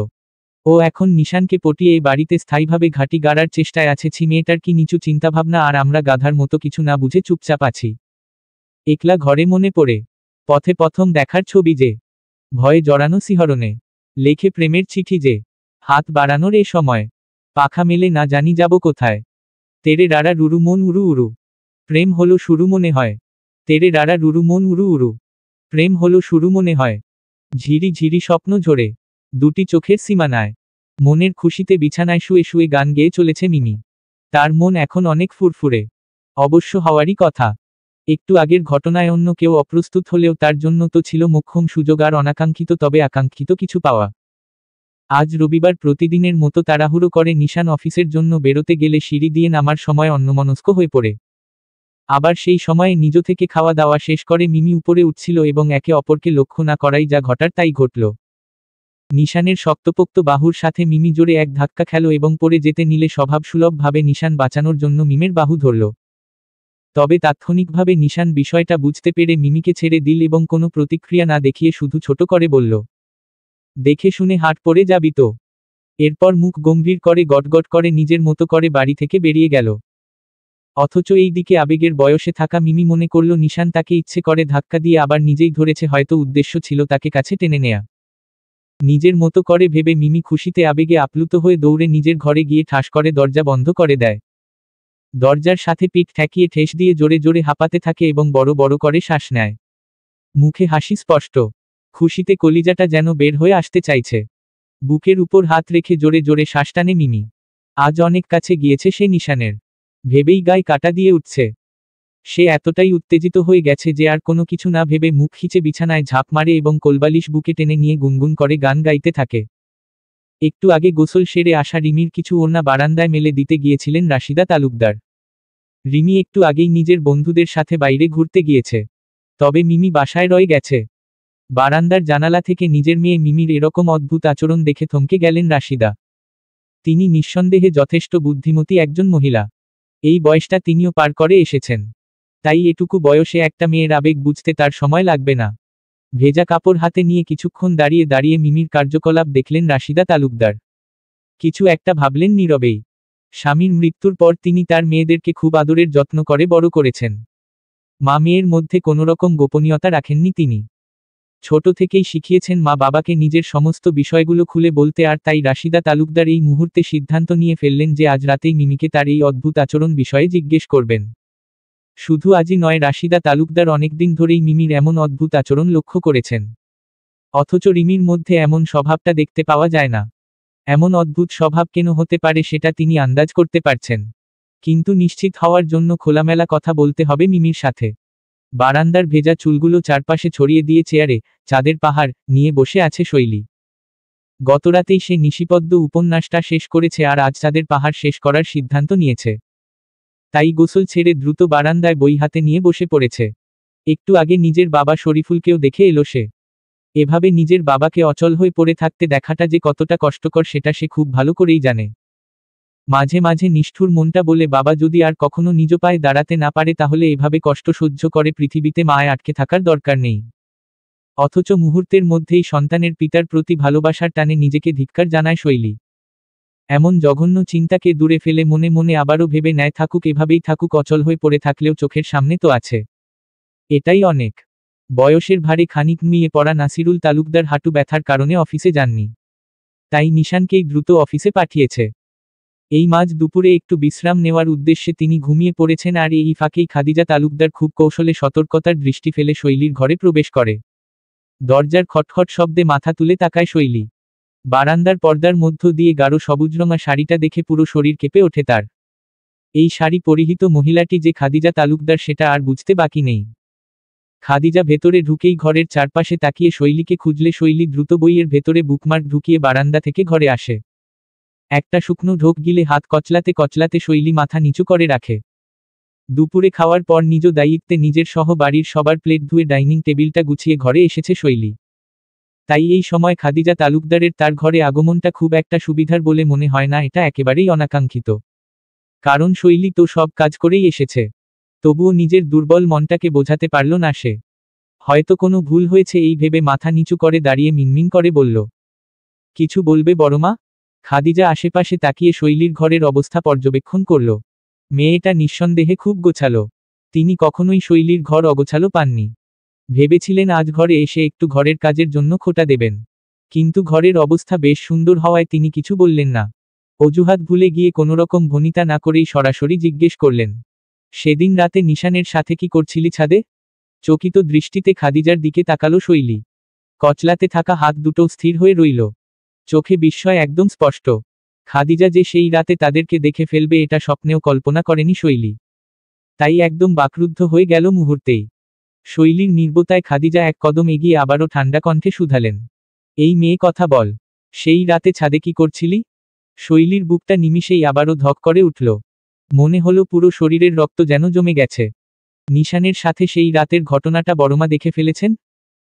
ও এখন নিশানকে পটিয়ে এই বাড়িতে স্থায়ীভাবে ঘাঁটি গাড়ার চেষ্টায় আছে। মেয়েটার কি নিচু চিন্তাভাবনা, আর আমরা গাধার মতো কিছু না বুঝে চুপচাপ আছি। একলা ঘরে মনে পড়ে পথে প্রথম দেখার ছবি যে, ভয়ে জড়ানো শিহরণে লেখে প্রেমের চিঠি যে, হাত বাড়ানোর এ সময় পাখা মেলে না জানি যাব কোথায়। তেরে রারা রুরু মন উরু উরু, প্রেম হলো শুরু মনে হয়। তেরে রারা রুরু মন উরু উরু, প্রেম হলো শুরু মনে হয়। ঝিরি ঝিরি স্বপ্ন ঝরে দুটি চোখের সীমানায়, মনের খুশিতে বিছানায় শুয়ে শুয়ে গান গেয়ে চলেছে মিমি। তার মন এখন অনেক ফুরফুরে। অবশ্য হওয়ারই কথা। একটু আগের ঘটনায় অন্য কেউ অপ্রস্তুত হলেও তার জন্য তো ছিল মোক্ষম সুযোগ আর অনাকাঙ্ক্ষিত তবে আকাঙ্ক্ষিত কিছু পাওয়া। আজ রবিবার প্রতিদিনের মতো তাড়াহুড়ো করে নিশান অফিসের জন্য বেরোতে গেলে সিঁড়ি দিয়ে নামার সময় অন্যমনস্ক হয়ে পড়ে। আবার সেই সময়ে নিজ থেকে খাওয়া দাওয়া শেষ করে মিমি উপরে উঠছিল এবং একে অপরকে লক্ষ্য না করাই যা ঘটার তাই ঘটল। নিশানের শক্তপোক্ত বাহুর সাথে মিমি জোরে এক ধাক্কা খেল এবং পড়ে যেতে নিলে স্বভাবসুলভভাবে নিশান বাঁচানোর জন্য মিমের বাহু ধরল। তবে তাৎক্ষণিকভাবে নিশান বিষয়টা বুঝতে পেরে মিমিকে ছেড়ে দিল এবং কোনো প্রতিক্রিয়া না দেখিয়ে শুধু ছোট করে বলল, দেখে শুনে হাট পড়ে যাবি তো। এরপর মুখ গম্ভীর করে গটগট করে নিজের মতো করে বাড়ি থেকে বেরিয়ে গেল। অথচ এই দিকে আবেগের বয়সে থাকা মিমি মনে করল নিশান তাকে ইচ্ছে করে ধাক্কা দিয়ে আবার নিজেই ধরেছে, হয়তো উদ্দেশ্য ছিল তাকে কাছে টেনে নেয়া। নিজের মতো করে ভেবে মিমি খুশিতে আবেগে আপ্লুত হয়ে দৌড়ে নিজের ঘরে গিয়ে ঠাস করে দরজা বন্ধ করে দেয়। দরজার সাথে পিঠ ঠেকিয়ে ঠেস দিয়ে জোরে জোরে হাঁপাতে থাকে এবং বড় বড় করে শ্বাস নেয়। মুখে হাসি স্পষ্ট। খুশিতে কলিজাটা যেন বের হয়ে আসতে চাইছে। বুকের উপর হাত রেখে জোরে জোরে শ্বাস টানে মিমি। আজ অনেক কাছে গিয়েছে সে নিশানের। ভেবেই গায়ে কাটা দিয়ে উঠছে। সে এতটাই উত্তেজিত হয়ে গেছে যে আর কোনো কিছু না ভেবে মুখ খিচে বিছানায় ঝাঁপ মারে এবং কোলবালিশ বুকে টেনে নিয়ে গুনগুন করে গান গাইতে থাকে। একটু আগে গোসল সেরে আসা রিমির কিছু ওড়না বারান্দায় মেলে দিতে গিয়েছিলেন রাশিদা তালুকদার। রিমি একটু আগেই নিজের বন্ধুদের সাথে বাইরে ঘুরতে গিয়েছে। তবে মিমি বাসায় রয়ে গেছে। বারান্দার জানালা থেকে নিজের মেয়ে মিমির এরকম অদ্ভুত আচরণ দেখে থমকে গেলেন রাশিদা। তিনি নিঃসন্দেহে যথেষ্ট বুদ্ধিমতী একজন মহিলা। এই বয়সটা তিনিও পার করে এসেছেন। তাই এটুকু বয়সে একটা মেয়ের আবেগ বুঝতে তার সময় লাগবে না। ভেজা কাপড় হাতে নিয়ে কিছুক্ষণ দাঁড়িয়ে দাঁড়িয়ে মিমির কার্যকলাপ দেখলেন রাশিদা তালুকদার। কিছু একটা ভাবলেন নীরবেই। স্বামীর মৃত্যুর পর তিনি তার মেয়েদেরকে খুব আদরের যত্ন করে বড় করেছেন। মা মেয়ের মধ্যে কোনোরকম গোপনীয়তা রাখেননি তিনি। ছোট থেকেই শিখিয়েছেন মা বাবাকে নিজের সমস্ত বিষয়গুলো খুলে বলতে, আর তাই রাশিদা তালুকদার এই মুহূর্তে সিদ্ধান্ত নিয়ে ফেললেন যে আজ রাতেই মিমিকে তার এই অদ্ভুত আচরণ বিষয়ে জিজ্ঞেস করবেন। শুধু আজই নয়, রাশিদা তালুকদার অনেকদিন ধরেই মিমির এমন অদ্ভুত আচরণ লক্ষ্য করেছেন। অথচ রিমির মধ্যে এমন স্বভাবটা দেখতে পাওয়া যায় না। এমন অদ্ভুত স্বভাব কেন হতে পারে সেটা তিনি আন্দাজ করতে পারছেন। কিন্তু নিশ্চিত হওয়ার জন্য খোলামেলা কথা বলতে হবে মিমির সাথে। বারান্দার ভেজা চুলগুলো চারপাশে ছড়িয়ে দিয়ে চেয়ারে চাঁদের পাহাড় নিয়ে বসে আছে শৈলী। গতরাতেই সে নিশিপদ্ম উপন্যাসটা শেষ করেছে আর আজ চাঁদের পাহাড় শেষ করার সিদ্ধান্ত নিয়েছে। তাই গোসল ছেড়ে দ্রুত বারান্দায় বই হাতে নিয়ে বসে পড়েছে। একটু আগে নিজের বাবা শরীফুলকেও দেখে এলো সে। এভাবে নিজের বাবাকে অচল হয়ে পড়ে থাকতে দেখাটা যে কতটা কষ্টকর সেটা সে খুব ভালো করেই জানে। মাঝে মাঝে নিষ্ঠুর মনটা বলে, বাবা যদি আর কখনো নিজ পায়ে দাঁড়াতে না পারে তাহলে এভাবে কষ্ট সহ্য করে পৃথিবীতে মায় আটকে থাকার দরকার নেই। অথচ মুহূর্তের মধ্যেই সন্তানের পিতার প্রতি ভালোবাসার টানে নিজেকে ধিক্কার জানায় শৈলী। এমন জঘন্য চিন্তাকে দূরে ফেলে মনে মনে আবারও ভেবে নেয়, থাকুক এভাবেই থাকুক, অচল হয়ে পড়ে থাকলেও চোখের সামনে তো আছে। এটাই অনেক। বয়সের ভারে খানিক নুয়ে পড়া নাসিরুল তালুকদার হাঁটু ব্যথার কারণে অফিসে যাননি। তাই নিশানকেই দ্রুত অফিসে পাঠিয়েছে। এই মাঝ দুপুরে একটু বিশ্রাম নেওয়ার উদ্দেশ্যে তিনি ঘুমিয়ে পড়েছেন, আর এই ফাঁকেই খাদিজা তালুকদার খুব কৌশলে সতর্কতার দৃষ্টি ফেলে শৈলীর ঘরে প্রবেশ করে। দরজার খটখট শব্দে মাথা তুলে তাকায় শৈলী। বারান্দার পর্দার মধ্য দিয়ে গাঢ় সবুজরঙা শাড়িটা দেখে পুরো শরীর কেঁপে ওঠে তার। এই শাড়ি পরিহিত মহিলাটি যে খাদিজা তালুকদার সেটা আর বুঝতে বাকি নেই। খাদিজা ভেতরে ঢুকেই ঘরের চারপাশে তাকিয়ে শৈলীকে খুঁজলে শৈলী দ্রুত বইয়ের ভেতরে বুকমার্ক ঢুকিয়ে বারান্দা থেকে ঘরে আসে। একটা শুকনো ঢোক গিলে হাত কচলাতে কচলাতে শৈলী মাথা নিচু করে রাখে। দুপুরে খাওয়ার পর নিজ দায়িত্বে নিজের সহ বাড়ির সবার প্লেট ধুয়ে ডাইনিং টেবিলটা গুছিয়ে ঘরে এসেছে শৈলী। তাই এই সময় খাদিজা তালুকদারের তার ঘরে আগমনটা খুব একটা সুবিধার বলে মনে হয় না, এটা একেবারেই অনাকাঙ্ক্ষিত। কারণ শৈলী তো সব কাজ করেই এসেছে। তবুও নিজের দুর্বল মনটাকে বোঝাতে পারল না সে। হয়তো কোনো ভুল হয়েছে এই ভেবে মাথা নিচু করে দাঁড়িয়ে মিনমিন করে বলল, কিছু বলবে বড়মা? খাদিজা আশেপাশে তাকিয়ে শৈলীর ঘরের অবস্থা পর্যবেক্ষণ করল। মেয়েটা নিঃসন্দেহে খুব গোছালো। তিনি কখনোই শৈলীর ঘর অগোছালো পাননি। ভেবেছিলেন আজ ঘরে এসে একটু ঘরের কাজের জন্য খোঁটা দেবেন। কিন্তু ঘরের অবস্থা বেশ সুন্দর হওয়ায় তিনি কিছু বললেন না। অজুহাত ভুলে গিয়ে কোনোরকম ভনিতা না করেই সরাসরি জিজ্ঞেস করলেন, সেদিন রাতে নিশানের সাথে কি করছিলি ছাদে? চকিত দৃষ্টিতে খাদিজার দিকে তাকালো শৈলী। কচলাতে থাকা হাত দুটো স্থির হয়ে রইল। চোখে বিস্ময় একদম স্পষ্ট। খাদিজা যে সেই রাতে তাদেরকে দেখে ফেলবে এটা স্বপ্নেও কল্পনা করেনি শৈলী। তাই একদম বাকরুদ্ধ হয়ে গেল মুহূর্তেই। শৈলীর নির্বতায় খাদিজা এক কদম এগিয়ে আবারও ঠান্ডা কণ্ঠে শুধালেন, এই মেয়ে কথা বল, সেই রাতে ছাদে কি করছিলি? শৈলীর বুকটা নিমিষেই আবারও ধক করে উঠল। মনে হলো পুরো শরীরের রক্ত যেন জমে গেছে। নিশানের সাথে সেই রাতের ঘটনাটা বড়মা দেখে ফেলেছেন?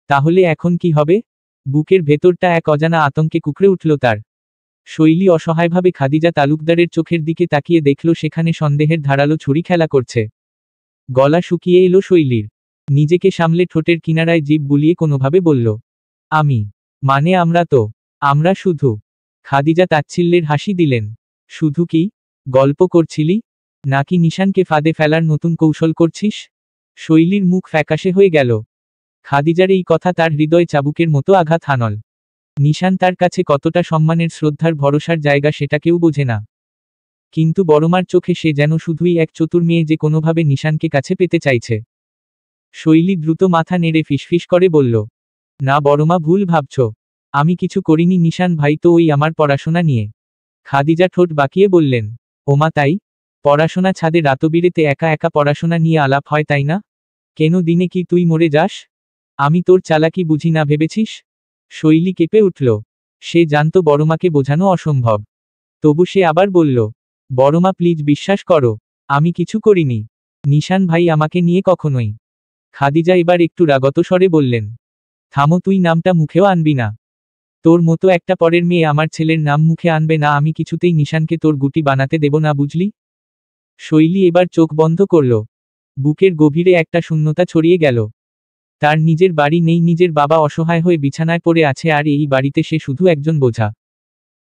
তাহলে এখন কি হবে? বুকের ভেতরটা এক অজানা আতঙ্কে কুকড়ে উঠল তার। শৈলী অসহায়ভাবে খাদিজা তালুকদারের চোখের দিকে তাকিয়ে দেখল সেখানে সন্দেহের ধারালো ছুরি খেলা করছে। গলা শুকিয়ে এলো শৈলীর। নিজেকে সামলে ঠোঁটের কিনারায় জিভ বুলিয়ে কোনোভাবে বলল, আমি, মানে আমরা শুধু। খাদিজা তাচ্ছিল্যের হাসি দিলেন, শুধু কি? গল্প করছিলি? নাকি নিশানকে ফাঁদে ফেলার নতুন কৌশল করছিস? শৈলীর মুখ ফ্যাকাশে হয়ে গেল। খাদিজার এই কথা তার হৃদয় চাবুকের মতো আঘাত হানল। নিশান তার কাছে কতটা সম্মানের শ্রদ্ধার ভরসার জায়গা সেটা কেউ বোঝে না। কিন্তু বড়মার চোখে সে যেন শুধুই এক চতুর মেয়ে যে কোনোভাবে নিশানকে কাছে পেতে চাইছে। শৈলী দ্রুত মাথা নেড়ে ফিসফিস করে বলল, না বড়মা, ভুল ভাবছ। আমি কিছু করিনি, নিশান ভাই তো ওই আমার পড়াশোনা নিয়ে। খাদিজা ঠোঁট বাঁকিয়ে বললেন, ওমা তাই? পড়াশোনা ছাদে রাতবিরেতে একা একা পড়াশোনা নিয়ে আলাপ হয় তাই না? কেন দিনে কি তুই মরে যাস? আমি তোর চালাকি বুঝি না ভেবেছিস? শৈলী কেঁপে উঠল। সে জানত বড়মাকে বোঝানো অসম্ভব। তবু সে আবার বলল, বড়মা প্লিজ বিশ্বাস করো, আমি কিছু করিনি। নিশান ভাই আমাকে নিয়ে কখনোই। খাদিজা এবার একটু রাগত স্বরে বললেন, থামো, তুই নামটা মুখেও আনবি না। তোর মতো একটা পরের মেয়ে আমার ছেলের নাম মুখে আনবে না। আমি কিছুতেই নিশানকে তোর গুটি বানাতে দেব না, বুঝলি? শৈলী এবার চোখ বন্ধ করল। বুকের গভীরে একটা শূন্যতা ছড়িয়ে গেল। তার নিজের বাড়ি নেই, নিজের বাবা অসহায় হয়ে বিছানায় পড়ে আছে, আর এই বাড়িতে সে শুধু একজন বোঝা।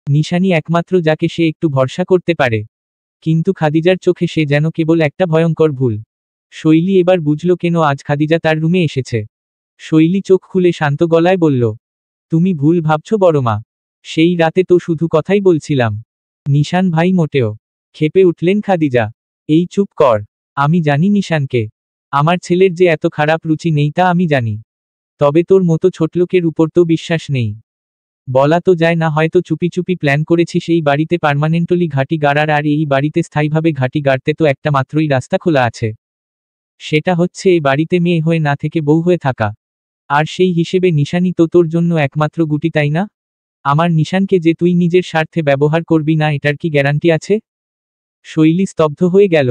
নিশানি একমাত্র যাকে সে একটু ভরসা করতে পারে। কিন্তু খাদিজার চোখে সে যেন কেবল একটা ভয়ঙ্কর ভুল। শৈলী এবার বুঝল কেন আজ খাদিজা তার রুমে এসেছে। শৈলী চোখ খুলে শান্ত গলায় বলল, তুমি ভুল ভাবছ বড়মা। সেই রাতে তো শুধু কথাই বলছিলাম। নিশান ভাই মোটেও। ক্ষেপে উঠলেন খাদিজা। এই চুপ কর। আমি জানি নিশানকে। আমার ছেলের যে এত খারাপ রুচি নেই তা আমি জানি। তবে তোর মতো ছোটলোকের উপর তো বিশ্বাস নেই। বলা তো যায় না, হয়তো চুপি চুপি প্ল্যান করেছিস এই বাড়িতে পার্মানেন্টলি ঘাঁটি গাড়ার, আর এই বাড়িতে স্থায়ীভাবে ঘাঁটি গাড়তে তো একটা মাত্রই রাস্তা খোলা আছে। সেটা হচ্ছে এই বাড়িতে মেয়ে হয়ে না থেকে বউ হয়ে থাকা। আর সেই হিসেবে নিশানই তো তোর জন্য একমাত্র গুটি, তাই না? আমার নিশানকে যে তুই নিজের স্বার্থে ব্যবহার করবি না, এটার কি গ্যারান্টি আছে? শৈলী স্তব্ধ হয়ে গেল।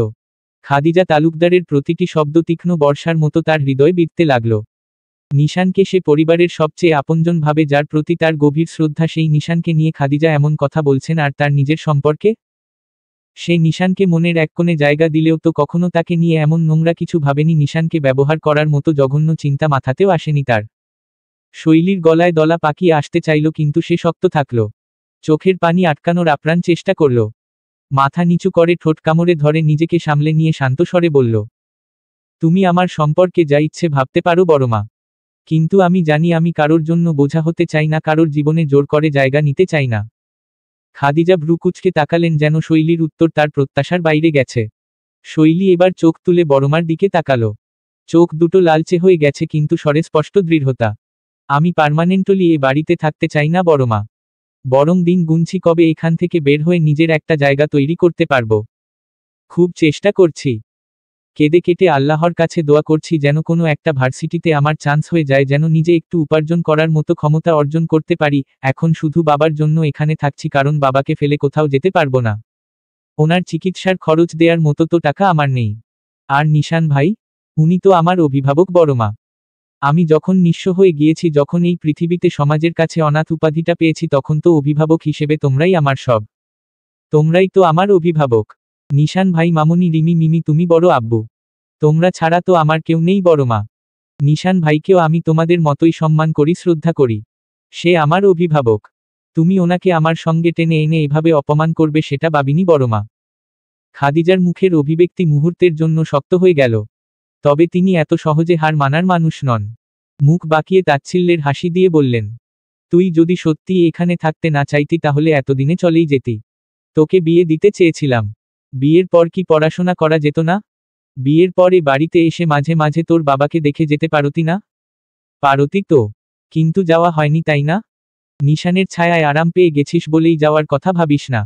খাদিজা তালুকদারের প্রতিটি শব্দ তীক্ষ্ণ বর্ষার মতো তার হৃদয়ে বিঁধতে লাগল। নিশানকে সে পরিবারের সবচেয়ে আপনজন ভাবে, যার প্রতি তার গভীর শ্রদ্ধা, সেই নিশানকে নিয়ে খাদিজা এমন কথা বলছেন, আর তার নিজের সম্পর্কে? সে নিশানকে মনের এক কোণে জায়গা দিলেও তো কখনো তাকে নিয়ে এমন নোংরা কিছু ভাবেনি। নিশানকে ব্যবহার করার মতো জঘন্য চিন্তা মাথাতেও আসেনি তার। শৈলীর গলায় দলা পাকিয়ে আসতে চাইল, কিন্তু সে শক্ত থাকল। চোখের পানি আটকানোর আপ্রাণ চেষ্টা করল। মাথা নিচু করে ঠোঁট কামড়ে ধরে নিজেকে সামলে নিয়ে শান্ত স্বরে বলল, তুমি আমার সম্পর্কে যা ইচ্ছে ভাবতে পারো বড়মা। কিন্তু আমি জানি আমি কারোর জন্য বোঝা হতে চাই না, কারোর জীবনে জোর করে জায়গা নিতে চাই না। খাদিজা ভ্রু কুঁচকে তাকালেন, যেন শৈলীর উত্তর তার প্রত্যাশার বাইরে গেছে। শৈলী এবার চোখ তুলে বড়মার দিকে তাকালো। চোখ দুটো লালচে হয়ে গেছে, কিন্তু স্বরে স্পষ্ট দৃঢ়তা। আমি পার্মানেন্টলি এ বাড়িতে থাকতে চাই না বড়মা। বরং দিন গুনছি কবে এখান থেকে বের হয়ে নিজের একটা জায়গা তৈরি করতে পারবো। খুব চেষ্টা করছি। কেঁদে কেটে আল্লাহর কাছে দোয়া করছি যেন কোনো একটা ভার্সিটিতে আমার চান্স হয়ে যায়, যেন নিজে একটু উপার্জন করার মতো ক্ষমতা অর্জন করতে পারি। এখন শুধু বাবার জন্য এখানে থাকছি, কারণ বাবাকে ফেলে কোথাও যেতে পারবো না। ওনার চিকিৎসার খরচ দেওয়ার মতো তো টাকা আমার নেই। আর নিশান ভাই, উনি তো আমার অভিভাবক বড়মা। আমি যখন নিঃস্ব হয়ে গিয়েছি, যখন এই পৃথিবীতে সমাজের কাছে অনাথ উপাধিটা পেয়েছি, তখন তো অভিভাবক হিসেবে তোমরাই আমার সব। তোমরাই তো আমার অভিভাবক। নিশান ভাই, মামুনি, রিমি, মিমি, তুমি বড় আব্বু। তোমরা ছাড়া তো আমার কেউ নেই বড়মা। নিশান ভাইকেও আমি তোমাদের মতোই সম্মান করি, শ্রদ্ধা করি। সে আমার অভিভাবক। তুমি ওনাকে আমার সঙ্গে টেনে এনে এভাবে অপমান করবে সেটা ভাবিনি বড়মা। খাদিজার মুখের অভিব্যক্তি মুহূর্তের জন্য শক্ত হয়ে গেল। তবে তিনি এত সহজে হার মানার মানুষ নন। মুখ বাঁকিয়ে তাচ্ছিল্যের হাসি দিয়ে বললেন, তুই যদি সত্যিই এখানে থাকতে না চাইতি তাহলে এতদিনে চলেই যেতি। তোকে বিয়ে দিতে চেয়েছিলাম। বিয়ের পর কি পড়াশোনা করা যেত না? বিয়ের পরে বাড়িতে এসে মাঝে মাঝে তোর বাবাকে দেখে যেতে পারতি না? পারতি তো, কিন্তু যাওয়া হয়নি, তাই না? নিশানের ছায়ায় আরাম পেয়ে গেছিস বলেই যাওয়ার কথা ভাবিস না।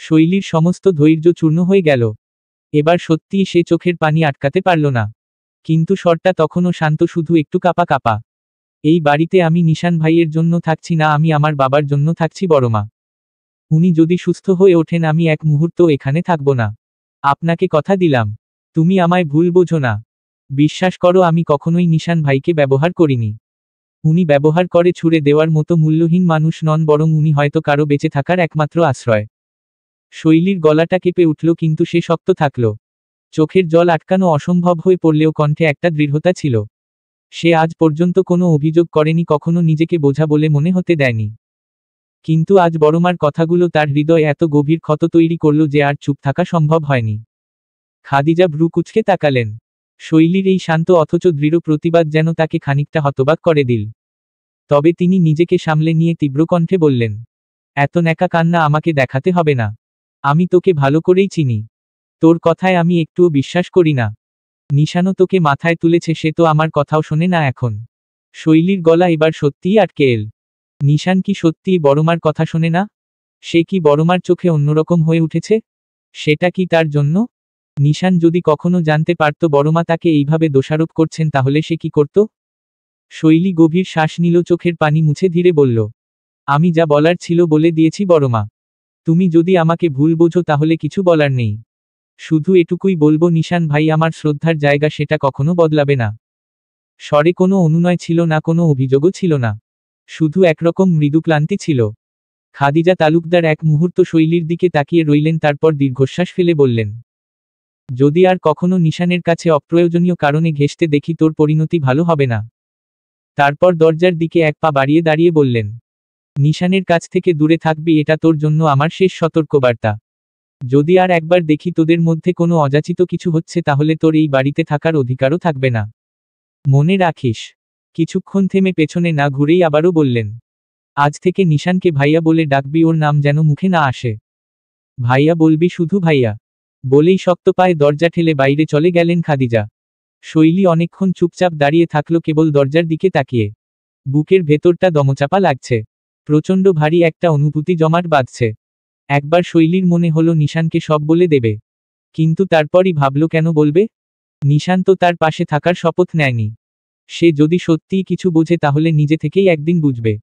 শৈলীর সমস্ত ধৈর্য চূর্ণ হয়ে গেল। এবার সত্যিই সে চোখের পানি আটকাতে পারল না। কিন্তু স্বরটা তখনও শান্ত, শুধু একটু কাঁপা কাঁপা। এই বাড়িতে আমি নিশান ভাইয়ের জন্য থাকছি না, আমি আমার বাবার জন্য থাকছি বড়মা। উনি যদি সুস্থ হয়ে ওঠেন আমি এক মুহূর্ত এখানে থাকব না। আপনাকে কথা দিলাম। তুমি আমায় ভুল বোঝো না। বিশ্বাস করো, আমি কখনোই নিশান ভাইকে ব্যবহার করিনি। উনি ব্যবহার করে ছুড়ে দেওয়ার মতো মূল্যহীন মানুষ নন, বরং উনি হয়তো কারো বেঁচে থাকার একমাত্র আশ্রয়। শৈলীর গলাটা কেঁপে উঠল, কিন্তু সে শক্ত থাকল। চোখের জল আটকানো অসম্ভব হয়ে পড়লেও কণ্ঠে একটা দৃঢ়তা ছিল। সে আজ পর্যন্ত কোনো অভিযোগ করেনি, কখনো নিজেকে বোঝা বলে মনে হতে দেয়নি। কিন্তু আজ বড়মার কথাগুলো তার হৃদয়ে এত গভীর ক্ষত তৈরি করল যে আর চুপ থাকা সম্ভব হয়নি। খাদিজা ভ্রু কুঁচকে তাকালেন। শৈলীর এই শান্ত অথচ দৃঢ় প্রতিবাদ যেন তাকে খানিকটা হতবাক করে দিল। তবে তিনি নিজেকে সামলে নিয়ে তীব্র কণ্ঠে বললেন, এত ন্যাকা কান্না আমাকে দেখাতে হবে না। আমি তোকে ভালো করেই চিনি। তোর কথায় আমি একটুও বিশ্বাস করি না। নিশানও তোকে মাথায় তুলেছে, সে তো আমার কথাও শোনে না এখন। শৈলীর গলা এবার সত্যিই আটকে এল। নিশান কি সত্যিই বড়মার কথা শোনে না? সে কি বড়মার চোখে অন্যরকম হয়ে উঠেছে? সেটা কি তার জন্য? নিশান যদি কখনো জানতে পারত বড়মা তাকে এইভাবে দোষারোপ করছেন, তাহলে সে কি করত? শৈলী গভীর শ্বাস নিল, চোখের পানি মুছে ধীরে বলল, আমি যা বলার ছিল বলে দিয়েছি বড়মা। তুমি যদি আমাকে ভুল বোঝো তাহলে কিছু বলার নেই। শুধু এটুকুই বলবো, নিশান ভাই আমার শ্রদ্ধার জায়গা, সেটা কখনো বদলাবে না। স্বরে কোনো অনুনয় ছিল না, কোনো অভিযোগও ছিল না। শুধু একরকম মৃদু ক্লান্তি ছিল। খাদিজা তালুকদার এক মুহূর্ত শৈলীর দিকে তাকিয়ে রইলেন, তারপর দীর্ঘশ্বাস ফেলে বললেন, যদি আর কখনো নিশানের কাছে অপ্রয়োজনীয় কারণে ঘেঁষতে দেখি তোর পরিণতি ভালো হবে না। তারপর দরজার দিকে এক পা বাড়িয়ে দাঁড়িয়ে বললেন, নিশানের কাছ থেকে দূরে থাকবি, এটা তোর জন্য আমার শেষ সতর্কবার্তা। যদি আর একবার দেখি তোদের মধ্যে কোনো অযাচিত কিছু হচ্ছে, তাহলে তোর এই বাড়িতে থাকার অধিকারও থাকবে না। মনে রাখিস। কিছুক্ষণ থেমে পেছনে না ঘুরেই আবারও বললেন, আজ থেকে নিশানকে ভাইয়া বলে ডাকবি, ওর নাম যেন মুখে না আসে। ভাইয়া বলবি, শুধু ভাইয়া। বলেই শক্ত পায়ে দরজা ঠেলে বাইরে চলে গেলেন খাদিজা। শৈলী অনেকক্ষণ চুপচাপ দাঁড়িয়ে থাকল, কেবল দরজার দিকে তাকিয়ে। বুকের ভেতরটা দমচাপা লাগছে। প্রচণ্ড ভারী একটা অনুভূতি জমাট বাঁধছে। একবার শৈলীর মনে হলো নিশানকে সব বলে দেবে। কিন্তু তারপরই ভাবল, কেন বলবে? নিশান তো তার পাশে থাকার শপথ নেয়নি। সে যদি সত্যিই কিছু বোঝে তাহলে নিজে থেকেই একদিন বুঝবে।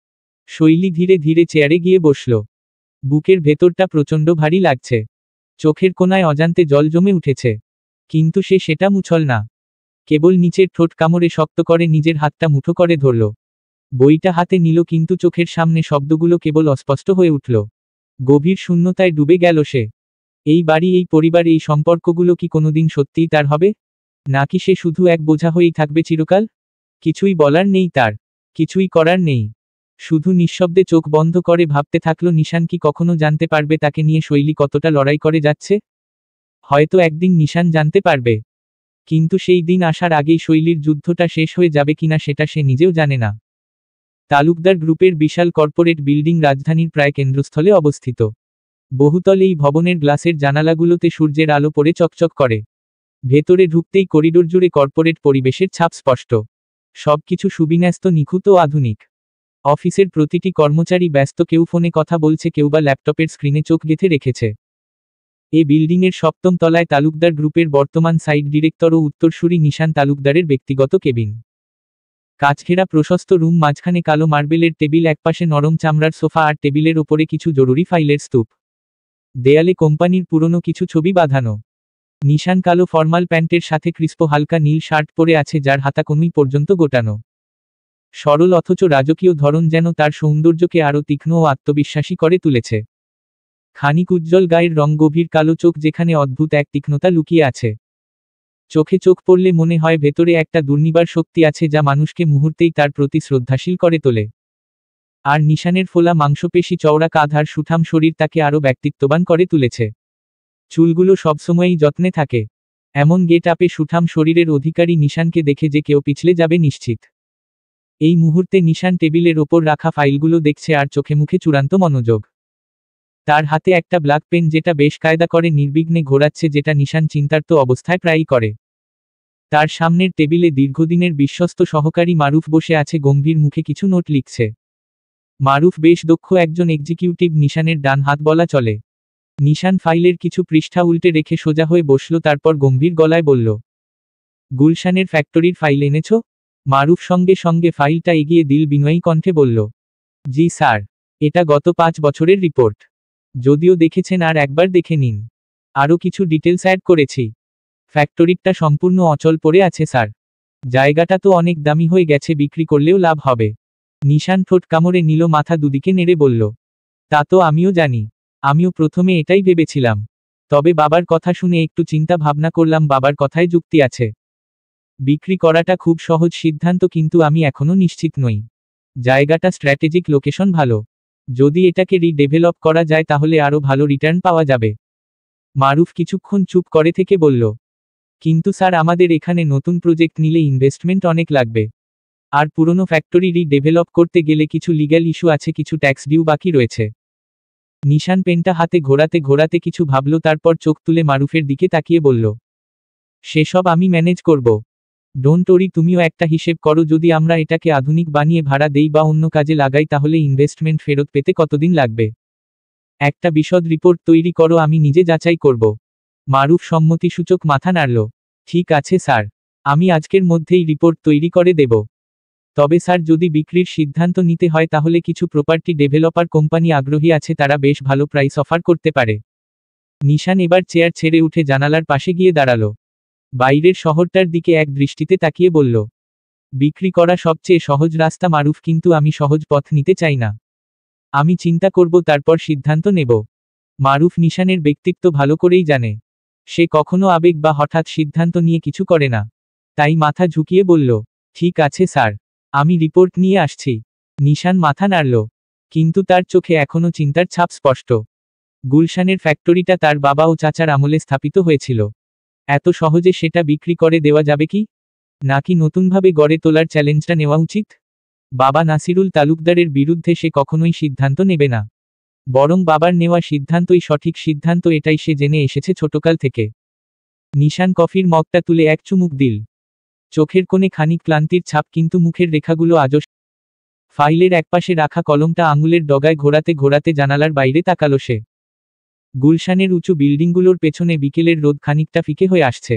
শৈলী ধীরে ধীরে চেয়ারে গিয়ে বসল। বুকের ভেতরটা প্রচণ্ড ভারী লাগছে। চোখের কোণায় অজান্তে জল জমে উঠেছে। কিন্তু সে সেটা মুছল না। কেবল নিচের ঠোঁট কামড়ে শক্ত করে নিজের হাতটা মুঠো করে ধরল। বইটা হাতে নিল, কিন্তু চোখের সামনে শব্দগুলো কেবল অস্পষ্ট হয়ে উঠল। গভীর শূন্যতায় ডুবে গেল সে। এই বাড়ি, এই পরিবার, এই সম্পর্কগুলো কি কোনোদিন সত্যিই তার হবে? নাকি সে শুধু এক বোঝা হয়েই থাকবে চিরকাল? কিছুই বলার নেই তার। কিছুই করার নেই। শুধু নিঃশব্দে চোখ বন্ধ করে ভাবতে থাকলো, নিশান কি কখনো জানতে পারবে তাকে নিয়ে শৈলী কতটা লড়াই করে যাচ্ছে? হয়তো একদিন নিশান জানতে পারবে। কিন্তু সেই দিন আসার আগেই শৈলীর যুদ্ধটা শেষ হয়ে যাবে কিনা সেটা সে নিজেও জানে না। তালুকদার গ্রুপের বিশাল কর্পোরেট বিল্ডিং রাজধানীর প্রায় কেন্দ্রস্থলে অবস্থিত। বহুতল এই ভবনের গ্লাসের জানালাগুলোতে সূর্যের আলো পড়ে চকচক করে। ভেতরে ঢুকতেই করিডোর জুড়ে কর্পোরেট পরিবেশের ছাপ স্পষ্ট। সবকিছু সুবিন্যস্ত, নিখুঁত ও আধুনিক। অফিসের প্রতিটি কর্মচারী ব্যস্ত, কেউ ফোনে কথা বলছে, কেউ বা ল্যাপটপের স্ক্রিনে চোখ গেঁথে রেখেছে। এ বিল্ডিংয়ের 7ম তলায় তালুকদার গ্রুপের বর্তমান সাইট ডিরেক্টর ও উত্তরসূরি নিশান তালুকদারের ব্যক্তিগত কেবিন। কাচঘেরা প্রশস্ত রুম, মাঝখানে কালো মার্বেলের টেবিল, একপাশে নরম চামড়ার সোফা আর টেবিলের ওপরে কিছু জরুরি ফাইলের স্তূপ। দেয়ালে কোম্পানির পুরনো কিছু ছবি বাঁধানো। নিশান কালো ফর্মাল প্যান্টের সাথে ক্রিস্প হালকা নীল শার্ট পরে আছে, যার হাতা কনুই পর্যন্ত গোটানো। সরল অথচ রাজকীয় ধরন যেন তার সৌন্দর্যকে আরও তীক্ষ্ণ ও আত্মবিশ্বাসী করে তুলেছে। খানিক উজ্জ্বল গায়ের রং, গভীর কালো চোখ, যেখানে অদ্ভুত এক তীক্ষ্ণতা লুকিয়ে আছে। চোখে চোখ পড়লে মনে হয় ভেতরে একটা দুর্নিবার শক্তি আছে যা মানুষকে মুহূর্তেই তার প্রতি শ্রদ্ধাশীল করে তোলে। আর নিশানের ফোলা মাংসপেশি, চওড়া কাঁধ আর সুঠাম শরীর তাকে আরও ব্যক্তিত্ববান করে তুলেছে। চুলগুলো সবসময়ই যত্নে থাকে। এমন গেট আপে সুঠাম শরীরের অধিকারী নিশানকে দেখে যে কেউ পিছলে যাবে নিশ্চিত। এই মুহূর্তে নিশান টেবিলের ওপর রাখা ফাইলগুলো দেখছে আর চোখে মুখে চূড়ান্ত মনোযোগ। তার হাতে একটা ব্ল্যাক পেন, যেটা বেশ কায়দা করে নির্বিঘ্নে ঘোরাচ্ছে, যেটা নিশান চিন্তার্ত অবস্থায় প্রায়ই করে। তার সামনের টেবিলে দীর্ঘদিনের বিশ্বস্ত সহকারী মারুফ বসে আছে, গম্ভীর মুখে কিছু নোট লিখছে। মারুফ বেশ দক্ষ একজন এক্সিকিউটিভ, নিশানের ডান হাত বলা চলে। নিশান ফাইলের কিছু পৃষ্ঠা উল্টে রেখে সোজা হয়ে বসল, তারপর গম্ভীর গলায় বলল, গুলশানের ফ্যাক্টরির ফাইল এনেছ? মারুফ সঙ্গে সঙ্গে ফাইলটা এগিয়ে দিল, বিনয়ী কণ্ঠে বলল, জি স্যার, এটা গত 5 বছরের রিপোর্ট। যদিও দেখেছেন আর একবার দেখে নিন। আরও কিছু ডিটেলস অ্যাড করেছি। ফ্যাক্টরিটা সম্পূর্ণ অচল পড়ে আছে স্যার। জায়গাটা তো অনেক দামি হয়ে গেছে, বিক্রি করলেও লাভ হবে। নিশান ঠোঁট কামড়ে নিল, মাথা দুদিকে নেড়ে বলল, তা তো আমিও জানি। আমিও প্রথমে এটাই ভেবেছিলাম। তবে বাবার কথা শুনে একটু চিন্তা ভাবনা করলাম, বাবার কথায় যুক্তি আছে। বিক্রি করাটা খুব সহজ সিদ্ধান্ত, কিন্তু আমি এখনো নিশ্চিত নই। জায়গাটা স্ট্র্যাটেজিক লোকেশন ভালো। যদি এটাকে রিডেভেলপ করা যায় তাহলে আরও ভালো রিটার্ন পাওয়া যাবে। মারুফ কিছুক্ষণ চুপ করে থেকে বলল, কিন্তু স্যার, আমাদের এখানে নতুন প্রজেক্ট নিলে ইনভেস্টমেন্ট অনেক লাগবে। আর পুরনো ফ্যাক্টরি রিডেভেলপ করতে গেলে কিছু লিগ্যাল ইস্যু আছে, কিছু ট্যাক্স ডিউ বাকি রয়েছে। নিশান পেনটা হাতে ঘোরাতে ঘোরাতে কিছু ভাবল, তারপর চোখ তুলে মারুফের দিকে তাকিয়ে বলল, সেসব আমি ম্যানেজ করব। ডোন্ট ওরি, তুমিও একটা হিসেব করো, যদি আমরা এটাকে আধুনিক বানিয়ে ভাড়া দেই বা অন্য কাজে লাগাই তাহলে ইনভেস্টমেন্ট ফেরত পেতে কতদিন লাগবে। একটা বিশদ রিপোর্ট তৈরি করো, আমি নিজে যাচাই করব। মারুফ সম্মতিসূচক মাথা নাড়ল। ঠিক আছে স্যার, আমি আজকের মধ্যেই রিপোর্ট তৈরি করে দেব। তবে স্যার, যদি বিক্রির সিদ্ধান্ত নিতে হয় তাহলে কিছু প্রপার্টি ডেভেলপার কোম্পানি আগ্রহী আছে, তারা বেশ ভালো প্রাইস অফার করতে পারে। নিশান এবার চেয়ার ছেড়ে উঠে জানালার পাশে গিয়ে দাঁড়ালো। বাইরের শহরটার দিকে এক দৃষ্টিতে তাকিয়ে বলল, বিক্রি করা সবচেয়ে সহজ রাস্তা মারুফ, কিন্তু আমি সহজ পথ নিতে চাই না। আমি চিন্তা করব, তারপর সিদ্ধান্ত নেব। মারুফ নিশানের ব্যক্তিত্ব ভালো করেই জানে। সে কখনো আবেগ বা হঠাৎ সিদ্ধান্ত নিয়ে কিছু করে না। তাই মাথা ঝুঁকিয়ে বলল, ঠিক আছে স্যার, আমি রিপোর্ট নিয়ে আসছি। নিশান মাথা নাড়ল, কিন্তু তার চোখে এখনো চিন্তার ছাপ স্পষ্ট। গুলশানের ফ্যাক্টরিটা তার বাবা ও চাচার আমলে স্থাপিত হয়েছিল। এত সহজে সেটা বিক্রি করে দেওয়া যাবে কি? নাকি নতুনভাবে গড়ে তোলার চ্যালেঞ্জটা নেওয়া উচিত? বাবা নাসিরুল তালুকদারের বিরুদ্ধে সে কখনোই সিদ্ধান্ত নেবে না। বরং বাবার নেওয়া সিদ্ধান্তই সঠিক সিদ্ধান্ত, এটাই সে জেনে এসেছে ছোটকাল থেকে। নিশান কফির মগটা তুলে এক চুমুক দিল। চোখের কোণে খানিক ক্লান্তির ছাপ, কিন্তু মুখের রেখাগুলো আজও। ফাইলের একপাশে রাখা কলমটা আঙুলের ডগায় ঘোরাতে ঘোরাতে জানালার বাইরে তাকালো সে। গুলশানের উঁচু বিল্ডিংগুলোর পেছনে বিকেলের রোদ খানিকটা ফিকে হয়ে আসছে।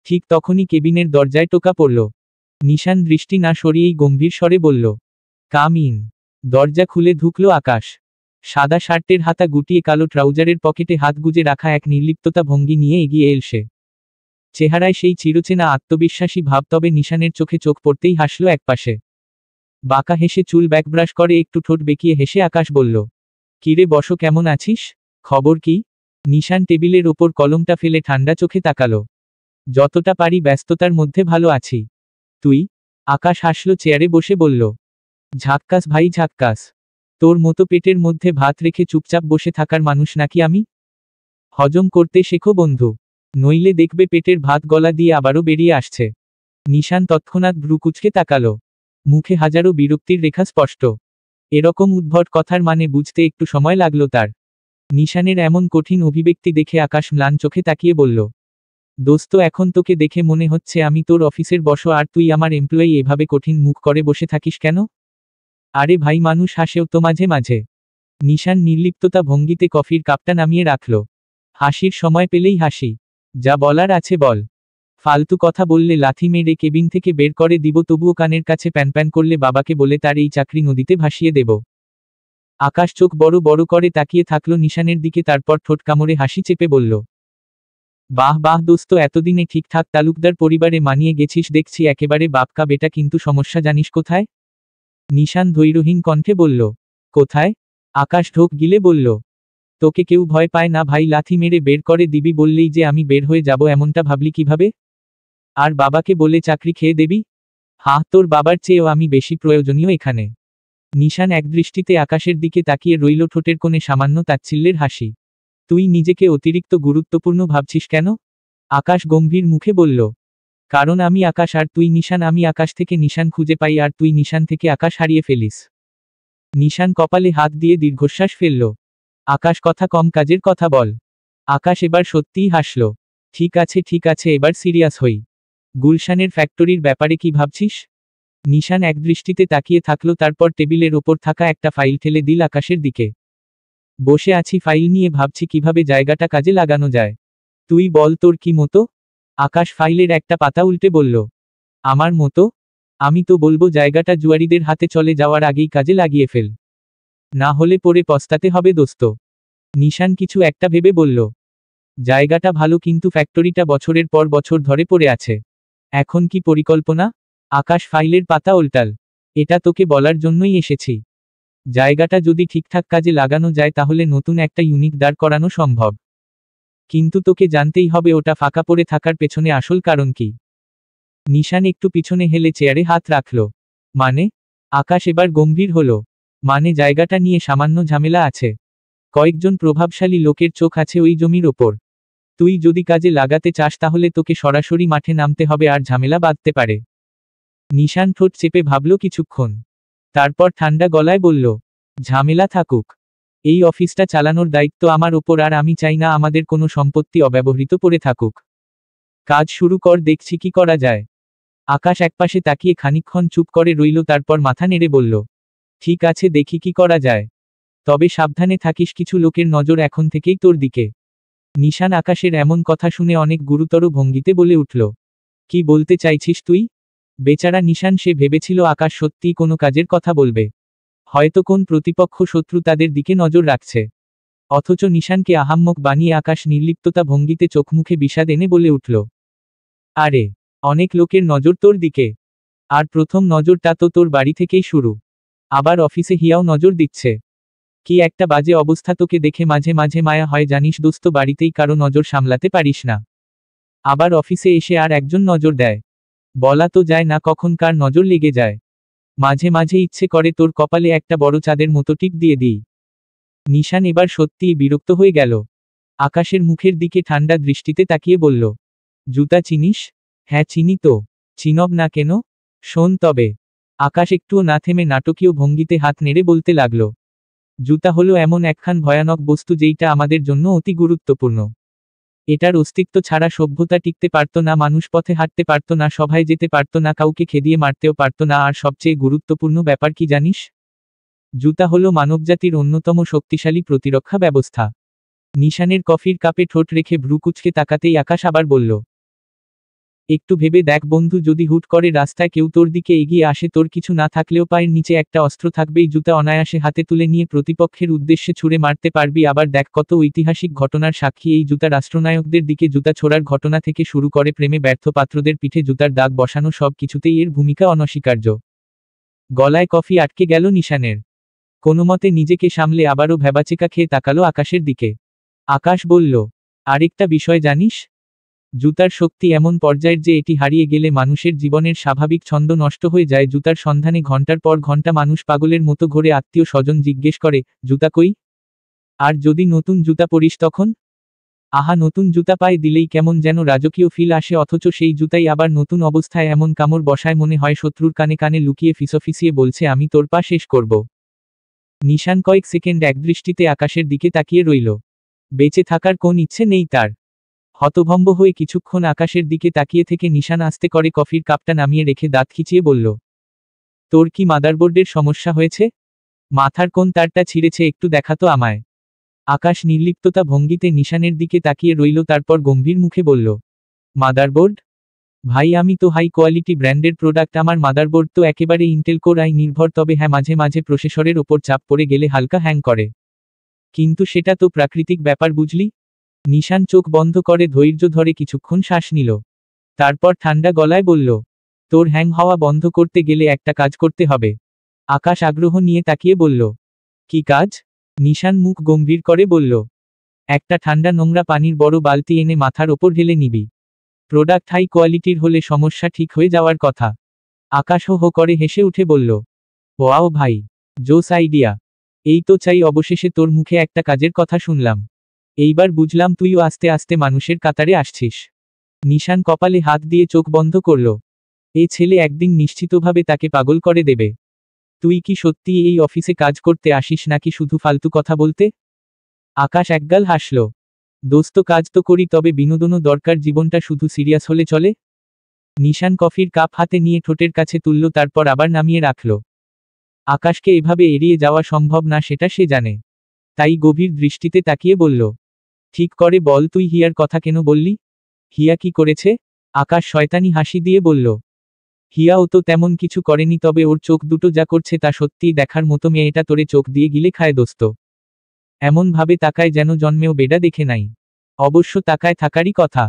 ঠিক তখনই কেবিনের দরজায় টোকা পড়ল। নিশান দৃষ্টি না সরিয়েই গম্ভীর স্বরে বলল, কাম ইন। দরজা খুলে ঢুকল আকাশ। সাদা শার্টের হাতা গুটিয়ে কালো ট্রাউজারের পকেটে হাত গুজে রাখা এক নির্লিপ্ততা ভঙ্গি নিয়ে এগিয়ে এল সে। চেহারায় সেই চিরচেনা আত্মবিশ্বাসী ভাব, তবে নিশানের চোখে চোখ পড়তেই হাসল একপাশে। বাঁকা হেসে চুল ব্যাকব্রাশ করে একটু ঠোঁট বেঁকিয়ে হেসে আকাশ বলল, কিরে বসো, কেমন আছিস? খবর কি? নিশান টেবিলের ওপর কলমটা ফেলে ঠান্ডা চোখে তাকালো। যতটা পারি ব্যস্ততার মধ্যে ভালো আছি। তুই? আকাশ হাসল, চেয়ারে বসে বলল, ঝাক্কাস ভাই ঝাক্কাস। তোর মতো পেটের মধ্যে ভাত রেখে চুপচাপ বসে থাকার মানুষ নাকি আমি? হজম করতে শেখো বন্ধু, নইলে দেখবে পেটের ভাত গলা দিয়ে আবারও বেরিয়ে আসছে। নিশান তৎক্ষণাৎ ভ্রু কুঁচকে তাকালো। মুখে হাজারো বিরক্তির রেখা স্পষ্ট। এরকম উদ্ভট কথার মানে বুঝতে একটু সময় লাগলো তার। নিশানের এমন কঠিন অভিব্যক্তি দেখে আকাশ ম্লান চোখে তাকিয়ে বলল, দোস্ত, এখন তোকে দেখে মনে হচ্ছে আমি তোর অফিসের বস, আর তুই আমার এমপ্লয়ি, এভাবে কঠিন মুখ করে বসে থাকিস কেন? আরে ভাই, মানুষ হাসেও তো মাঝে মাঝে। নিশান নির্লিপ্ততা ভঙ্গিতে কফির কাপটা নামিয়ে রাখল। হাসির সময় পেলেই হাসি। যা বলার আছে বল। ফালতু কথা বললে লাথি মেরে কেবিন থেকে বের করে দিব, তবুও কানের কাছে প্যান করলে বাবাকে বলে তার এই চাকরি নদীতে ভাসিয়ে দেব। আকাশ চোখ বড় বড় করে তাকিয়ে থাকলো নিশানের দিকে, তারপর ঠোঁট কামড়ে হাসি চেপে বলল, বাহ বাহ দোস্ত, এতদিনে ঠিকঠাক তালুকদার পরিবারে মানিয়ে গেছিস দেখছি, একেবারে বাপকা বেটা। কিন্তু সমস্যা জানিস কোথায়? নিশান ধৈর্যহীন কণ্ঠে বলল। কোথায়? আকাশ ঢোক গিলে বলল, তোকে কেউ ভয় পায় না ভাই? লাথি মেরে বের করে দিবি বললেই যে আমি বের হয়ে যাব এমনটা ভাবলি কিভাবে? আর বাবাকে বলে চাকরি খেয়ে দেবি? হা, তোর বাবার চেয়েও আমি বেশি প্রয়োজনীয় এখানে। নিশান একদৃষ্টিতে আকাশের দিকে তাকিয়ে রইল, ঠোঁটের কোণে সামান্য তাচ্ছিল্যের হাসি। তুই নিজেকে অতিরিক্ত গুরুত্বপূর্ণ ভাবছিস কেন? আকাশ গম্ভীর মুখে বলল, কারণ আমি আকাশ আর তুই নিশান। আমি আকাশ থেকে নিশান খুঁজে পাই আর তুই নিশান থেকে আকাশ হারিয়ে ফেলিস। নিশান কপালে হাত দিয়ে দীর্ঘশ্বাস ফেলল। আকাশ, কথা কম কাজের কথা বল। আকাশ এবার সত্যিই হাসল। ঠিক আছে, এবার সিরিয়াস হই। গুলশানের ফ্যাক্টরির ব্যাপারে কি ভাবছিস? নিশান একদৃষ্টিতে তাকিয়ে থাকলো, তারপর টেবিলের ওপর থাকা একটা ফাইল ঠেলে দিল আকাশের দিকে। বসে আছি, ফাইল নিয়ে ভাবছি কিভাবে জায়গাটা কাজে লাগানো যায়। তুই বল তোর কি মতো? আকাশ ফাইলের একটা পাতা উল্টে বলল, আমার মতো? আমি তো বলবো জায়গাটা জুয়ারিদের হাতে চলে যাওয়ার আগেই কাজে লাগিয়ে ফেল। না হলে পরে পস্তাতে হবে দোস্ত। নিশান কিছু একটা ভেবে বলল, জায়গাটা ভালো, কিন্তু ফ্যাক্টরিটা বছরের পর বছর ধরে পড়ে আছে। এখন কি পরিকল্পনা? আকাশ ফাইলের পাতা উল্টাল। এটা তোকে বলার জন্যই এসেছি। জায়গাটা যদি ঠিকঠাক কাজে লাগানো যায় তাহলে নতুন একটা ইউনিট দাঁড় করানো সম্ভব। কিন্তু তোকে জানতেই হবে ওটা ফাঁকা পড়ে থাকার পেছনে আসল কারণ কি। নিশান একটু পিছনে হেলে চেয়ারে হাত রাখল। মানে? আকাশ এবার গম্ভীর হলো। মানে জায়গাটা নিয়ে সামান্য ঝামেলা আছে। কয়েকজন প্রভাবশালী লোকের চোখ আছে ওই জমির ওপর। তুই যদি কাজে লাগাতে চাস তাহলে তোকে সরাসরি মাঠে নামতে হবে আর ঝামেলা বাঁধতে পারে। নিশান ঠোঁট চেপে ভাবল কিছুক্ষণ। তারপর ঠান্ডা গলায় বলল, ঝামেলা থাকুক। এই অফিসটা চালানোর দায়িত্ব আমার ওপর, আর আমি চাই না আমাদের কোনো সম্পত্তি অব্যবহৃত পড়ে থাকুক। কাজ শুরু কর, দেখছি কি করা যায়। আকাশ একপাশে তাকিয়ে খানিকক্ষণ চুপ করে রইল, তারপর মাথা নেড়ে বলল, ঠিক আছে, দেখি কি করা যায়। তবে সাবধানে থাকিস, কিছু লোকের নজর এখন থেকেই তোর দিকে। নিশান আকাশের এমন কথা শুনে অনেক গুরুতর ভঙ্গিতে বলে উঠল, কি বলতে চাইছিস তুই? বেচারা নিশান, সে ভেবেছিল আকাশ সত্যিই কোনো কাজের কথা বলবে। হয়তো কোন প্রতিপক্ষ শত্রু তাদের দিকে নজর রাখছে। অথচ নিশানকে আহাম্মক বানিয়ে আকাশ নির্লিপ্ততা ভঙ্গিতে চোখমুখে বিষাদ এনে বলে উঠল, আরে, অনেক লোকের নজর তোর দিকে। আর প্রথম নজরটা তো তোর বাড়ি থেকেই শুরু। আবার অফিসে হিয়াও নজর দিচ্ছে। কি একটা বাজে অবস্থা, তোকে দেখে মাঝে মাঝে মায়া হয় জানিস দোস্ত। বাড়িতেই কারো নজর সামলাতে পারিস না, আবার অফিসে এসে আর একজন নজর দেয়। বলা তো যায় না কখন কার নজর লেগে যায়। মাঝে মাঝে ইচ্ছে করে তোর কপালে একটা বড় চাঁদের মতো টিপ দিয়ে দিই। নিশান এবার সত্যিই বিরক্ত হয়ে গেল। আকাশের মুখের দিকে ঠান্ডা দৃষ্টিতে তাকিয়ে বলল, জুতা চিনিস? হ্যাঁ চিনি তো। চিনব না কেন? শোন তবে। আকাশ একটুও না থেমে নাটকীয় ভঙ্গিতে হাত নেড়ে বলতে লাগল, জুতা হলো এমন একখান ভয়ানক বস্তু যেইটা আমাদের জন্য অতি গুরুত্বপূর্ণ। এটার অস্তিত্ব ছাড়া সভ্যতা টিকতে পারত না, মানুষ পথে হাঁটতে পারত না, সভায় যেতে পারত না, কাউকে খেদিয়ে মারতেও পারত না। আর সবচেয়ে গুরুত্বপূর্ণ ব্যাপার কি জানিস? জুতা হলো মানবজাতির অন্যতম শক্তিশালী প্রতিরক্ষা ব্যবস্থা। নিশানের কফির কাপে ঠোঁট রেখে ভ্রু কুঁচকে তাকাতেই আকাশ আবার বলল, একটু ভেবে দেখ বন্ধু, যদি হুট করে রাস্তায় কেউ তোর দিকে এগিয়ে আসে, তোর কিছু না থাকলেও পায়ের নিচে একটা অস্ত্র থাকবেই, জুতা অনায়াসে হাতে তুলে নিয়ে প্রতিপক্ষের উদ্দেশ্যে ছুড়ে মারতে পারবি। আবার দেখ, কত ঐতিহাসিক ঘটনার সাক্ষী এই জুতা। রাষ্ট্রনায়কদের দিকে জুতা ছোড়ার ঘটনা থেকে শুরু করে প্রেমে ব্যর্থ পাত্রদের পিঠে জুতার দাগ বসানো, সব কিছুতেই এর ভূমিকা অনস্বীকার্য। গলায় কফি আটকে গেল নিশানের। কোনোমতে নিজেকে সামলে আবারও ভ্যাবাচেকা খেয়ে তাকালো আকাশের দিকে। আকাশ বলল, আরেকটা বিষয় জানিস? জুতার শক্তি এমন পর্যায়ের যে এটি হারিয়ে গেলে মানুষের জীবনের স্বাভাবিক ছন্দ নষ্ট হয়ে যায়। জুতার সন্ধানে ঘন্টার পর ঘন্টা মানুষ পাগলের মতো ঘুরে, আত্মীয় স্বজন জিজ্ঞেস করে, জুতা কই? আর যদি নতুন জুতা পরিস তখন? আহা, নতুন জুতা পায়ে দিলেই কেমন যেন রাজকীয় ফিল আসে, অথচ সেই জুতাই আবার নতুন অবস্থায় এমন কামড় বসায় মনে হয় শত্রুর কানে কানে লুকিয়ে ফিসফিসিয়ে বলছে, আমি তোর পা শেষ করব। নিশান কয়েক সেকেন্ড একদৃষ্টিতে আকাশের দিকে তাকিয়ে রইল। বেঁচে থাকার কোন ইচ্ছে নেই তার। হতভম্ব হয়ে কিছুক্ষণ আকাশের দিকে তাকিয়ে থেকে নিশান আস্তে করে কফির কাপটা নামিয়ে রেখে দাঁত খিচিয়ে বলল, তোর কি মাদারবোর্ডের সমস্যা হয়েছে? মাথার কোন তারটা ছিঁড়েছে একটু দেখাতো আমায়। আকাশ নির্লিপ্ততা ভঙ্গিতে নিশানের দিকে তাকিয়ে রইল, তারপর গম্ভীর মুখে বলল, মাদারবোর্ড? ভাই আমি তো হাই কোয়ালিটি ব্র্যান্ডের প্রোডাক্ট, আমার মাদারবোর্ড তো একেবারে ইন্টেল কোর আই নির্ভর, তবে হ্যাঁ মাঝে মাঝে প্রসেসরের ওপর চাপ পড়ে গেলে হালকা হ্যাং করে। কিন্তু সেটা তো প্রাকৃতিক ব্যাপার বুঝলি। নিশান চোখ বন্ধ করে ধৈর্য ধরে কিছুক্ষণ শ্বাস নিল। তারপর ঠান্ডা গলায় বলল, তোর হ্যাং হওয়া বন্ধ করতে গেলে একটা কাজ করতে হবে। আকাশ আগ্রহ নিয়ে তাকিয়ে বলল, কি কাজ? নিশান মুখ গম্ভীর করে বলল, একটা ঠান্ডা নোংরা পানির বড় বালতি এনে মাথার ওপর ঢেলে নিবি। প্রোডাক্ট হাই কোয়ালিটির হলে সমস্যা ঠিক হয়ে যাওয়ার কথা। আকাশ হো হো করে হেসে উঠে বলল, ওয়াও ভাই, জোস আইডিয়া। এই তো চাই, অবশেষে তোর মুখে একটা কাজের কথা শুনলাম। এইবার বুঝলাম তুইও আস্তে আস্তে মানুষের কাতারে আসছিস। নিশান কপালে হাত দিয়ে চোখ বন্ধ করল। এ ছেলে একদিন নিশ্চিতভাবে তাকে পাগল করে দেবে। তুই কি সত্যি এই অফিসে কাজ করতে আসিস নাকি শুধু ফালতু কথা বলতে? আকাশ একগাল হাসল, দোস্ত কাজ তো করি, তবে বিনোদনও দরকার, জীবনটা শুধু সিরিয়াস হলে চলে? নিশান কফির কাপ হাতে নিয়ে ঠোঁটের কাছে তুলল, তারপর আবার নামিয়ে রাখল। আকাশকে এভাবে এড়িয়ে যাওয়া সম্ভব না সেটা সে জানে। তাই গভীর দৃষ্টিতে তাকিয়ে বলল, ঠিক করে বল, তুই হিয়ার কথা কেন বললি? হিয়া কি করেছে? আকাশ শয়তানি হাসি দিয়ে বলল, হিয়াও তো তেমন কিছু করেনি, তবে ওর চোখ দুটো যা করছে তা সত্যিই দেখার মতো, মেয়েটা তোরে চোখ দিয়ে গিলে খায় দোস্ত। এমন ভাবে তাকায় যেন জন্মেও বেডা দেখে নাই। অবশ্য তাকায় থাকারই কথা।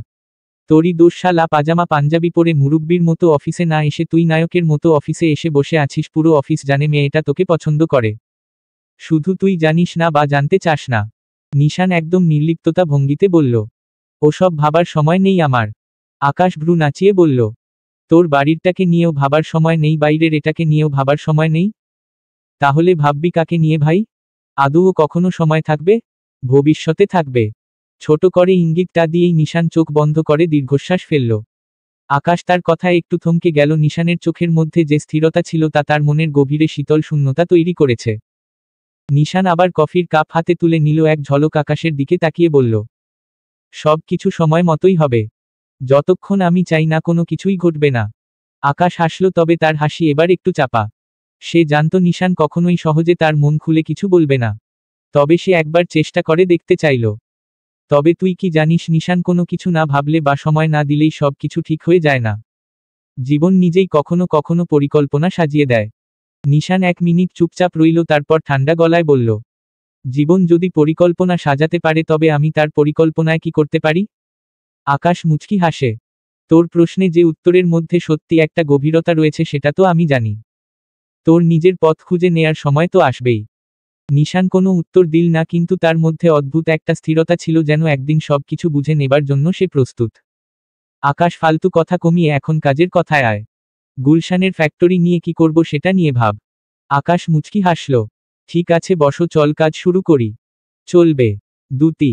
তোরই দোষ, শালা পাজামা পাঞ্জাবি পরে মুরুব্বির মতো অফিসে না এসে তুই নায়কের মতো অফিসে এসে বসে আছিস। পুরো অফিস জানে মেয়েটা তোকে পছন্দ করে, শুধু তুই জানিস না বা জানতে চাস না। নিশান একদম নির্লিপ্ততা ভঙ্গিতে বলল, ওসব ভাবার সময় নেই আমার। আকাশ ভ্রু নাচিয়ে বলল, তোর বাড়িরটাকে নিয়েও ভাবার সময় নেই, বাইরের এটাকে নিয়েও ভাবার সময় নেই? তাহলে ভাববি কাকে নিয়ে ভাই? আদৌ কখনো সময় থাকবে? ভবিষ্যতে থাকবে। ছোট করে ইঙ্গিতটা দিয়েই নিশান চোখ বন্ধ করে দীর্ঘশ্বাস ফেলল। আকাশ তার কথায় একটু থমকে গেল। নিশানের চোখের মধ্যে যে স্থিরতা ছিল তা তার মনের গভীরে শীতল শূন্যতা তৈরি করেছে। নিশান আবার কফির কাপ হাতে তুলে নিল, এক ঝলক আকাশের দিকে তাকিয়ে বলল, সব কিছু সময় মতোই হবে। যতক্ষণ আমি চাই না কোনো কিছুই ঘটবে না। আকাশ হাসল, তবে তার হাসি এবার একটু চাপা। সে জানত নিশান কখনোই সহজে তার মন খুলে কিছু বলবে না। তবে সে একবার চেষ্টা করে দেখতে চাইল। তবে তুই কি জানিস, নিশান কোনো কিছু না ভাবলে বা সময় না দিলেই সব কিছু ঠিক হয়ে যায় না। জীবন নিজেই কখনো কখনো পরিকল্পনা সাজিয়ে দেয়। নিশান 1 মিনিট চুপচাপ রইল, তারপর ঠান্ডা গলায় বলল, জীবন যদি পরিকল্পনা সাজাতে পারে তবে আমি তার পরিকল্পনায় কি করতে পারি? আকাশ মুচকি হাসে, তোর প্রশ্নে যে উত্তরের মধ্যে সত্যি একটা গভীরতা রয়েছে সেটা তো আমি জানি। তোর নিজের পথ খুঁজে নেয়ার সময় তো আসবেই। নিশান কোনো উত্তর দিল না, কিন্তু তার মধ্যে অদ্ভুত একটা স্থিরতা ছিল, যেন একদিন সব কিছু বুঝে নেবার জন্য সে প্রস্তুত। আকাশ ফালতু কথা কমিয়ে এখন কাজের কথায় আয়। গুলশানের ফ্যাক্টরি নিয়ে কি করব সেটা নিয়ে ভাব। আকাশ মুচকি হাসল, ঠিক আছে বসো, চল কাজ শুরু করি। চলবে। দুটি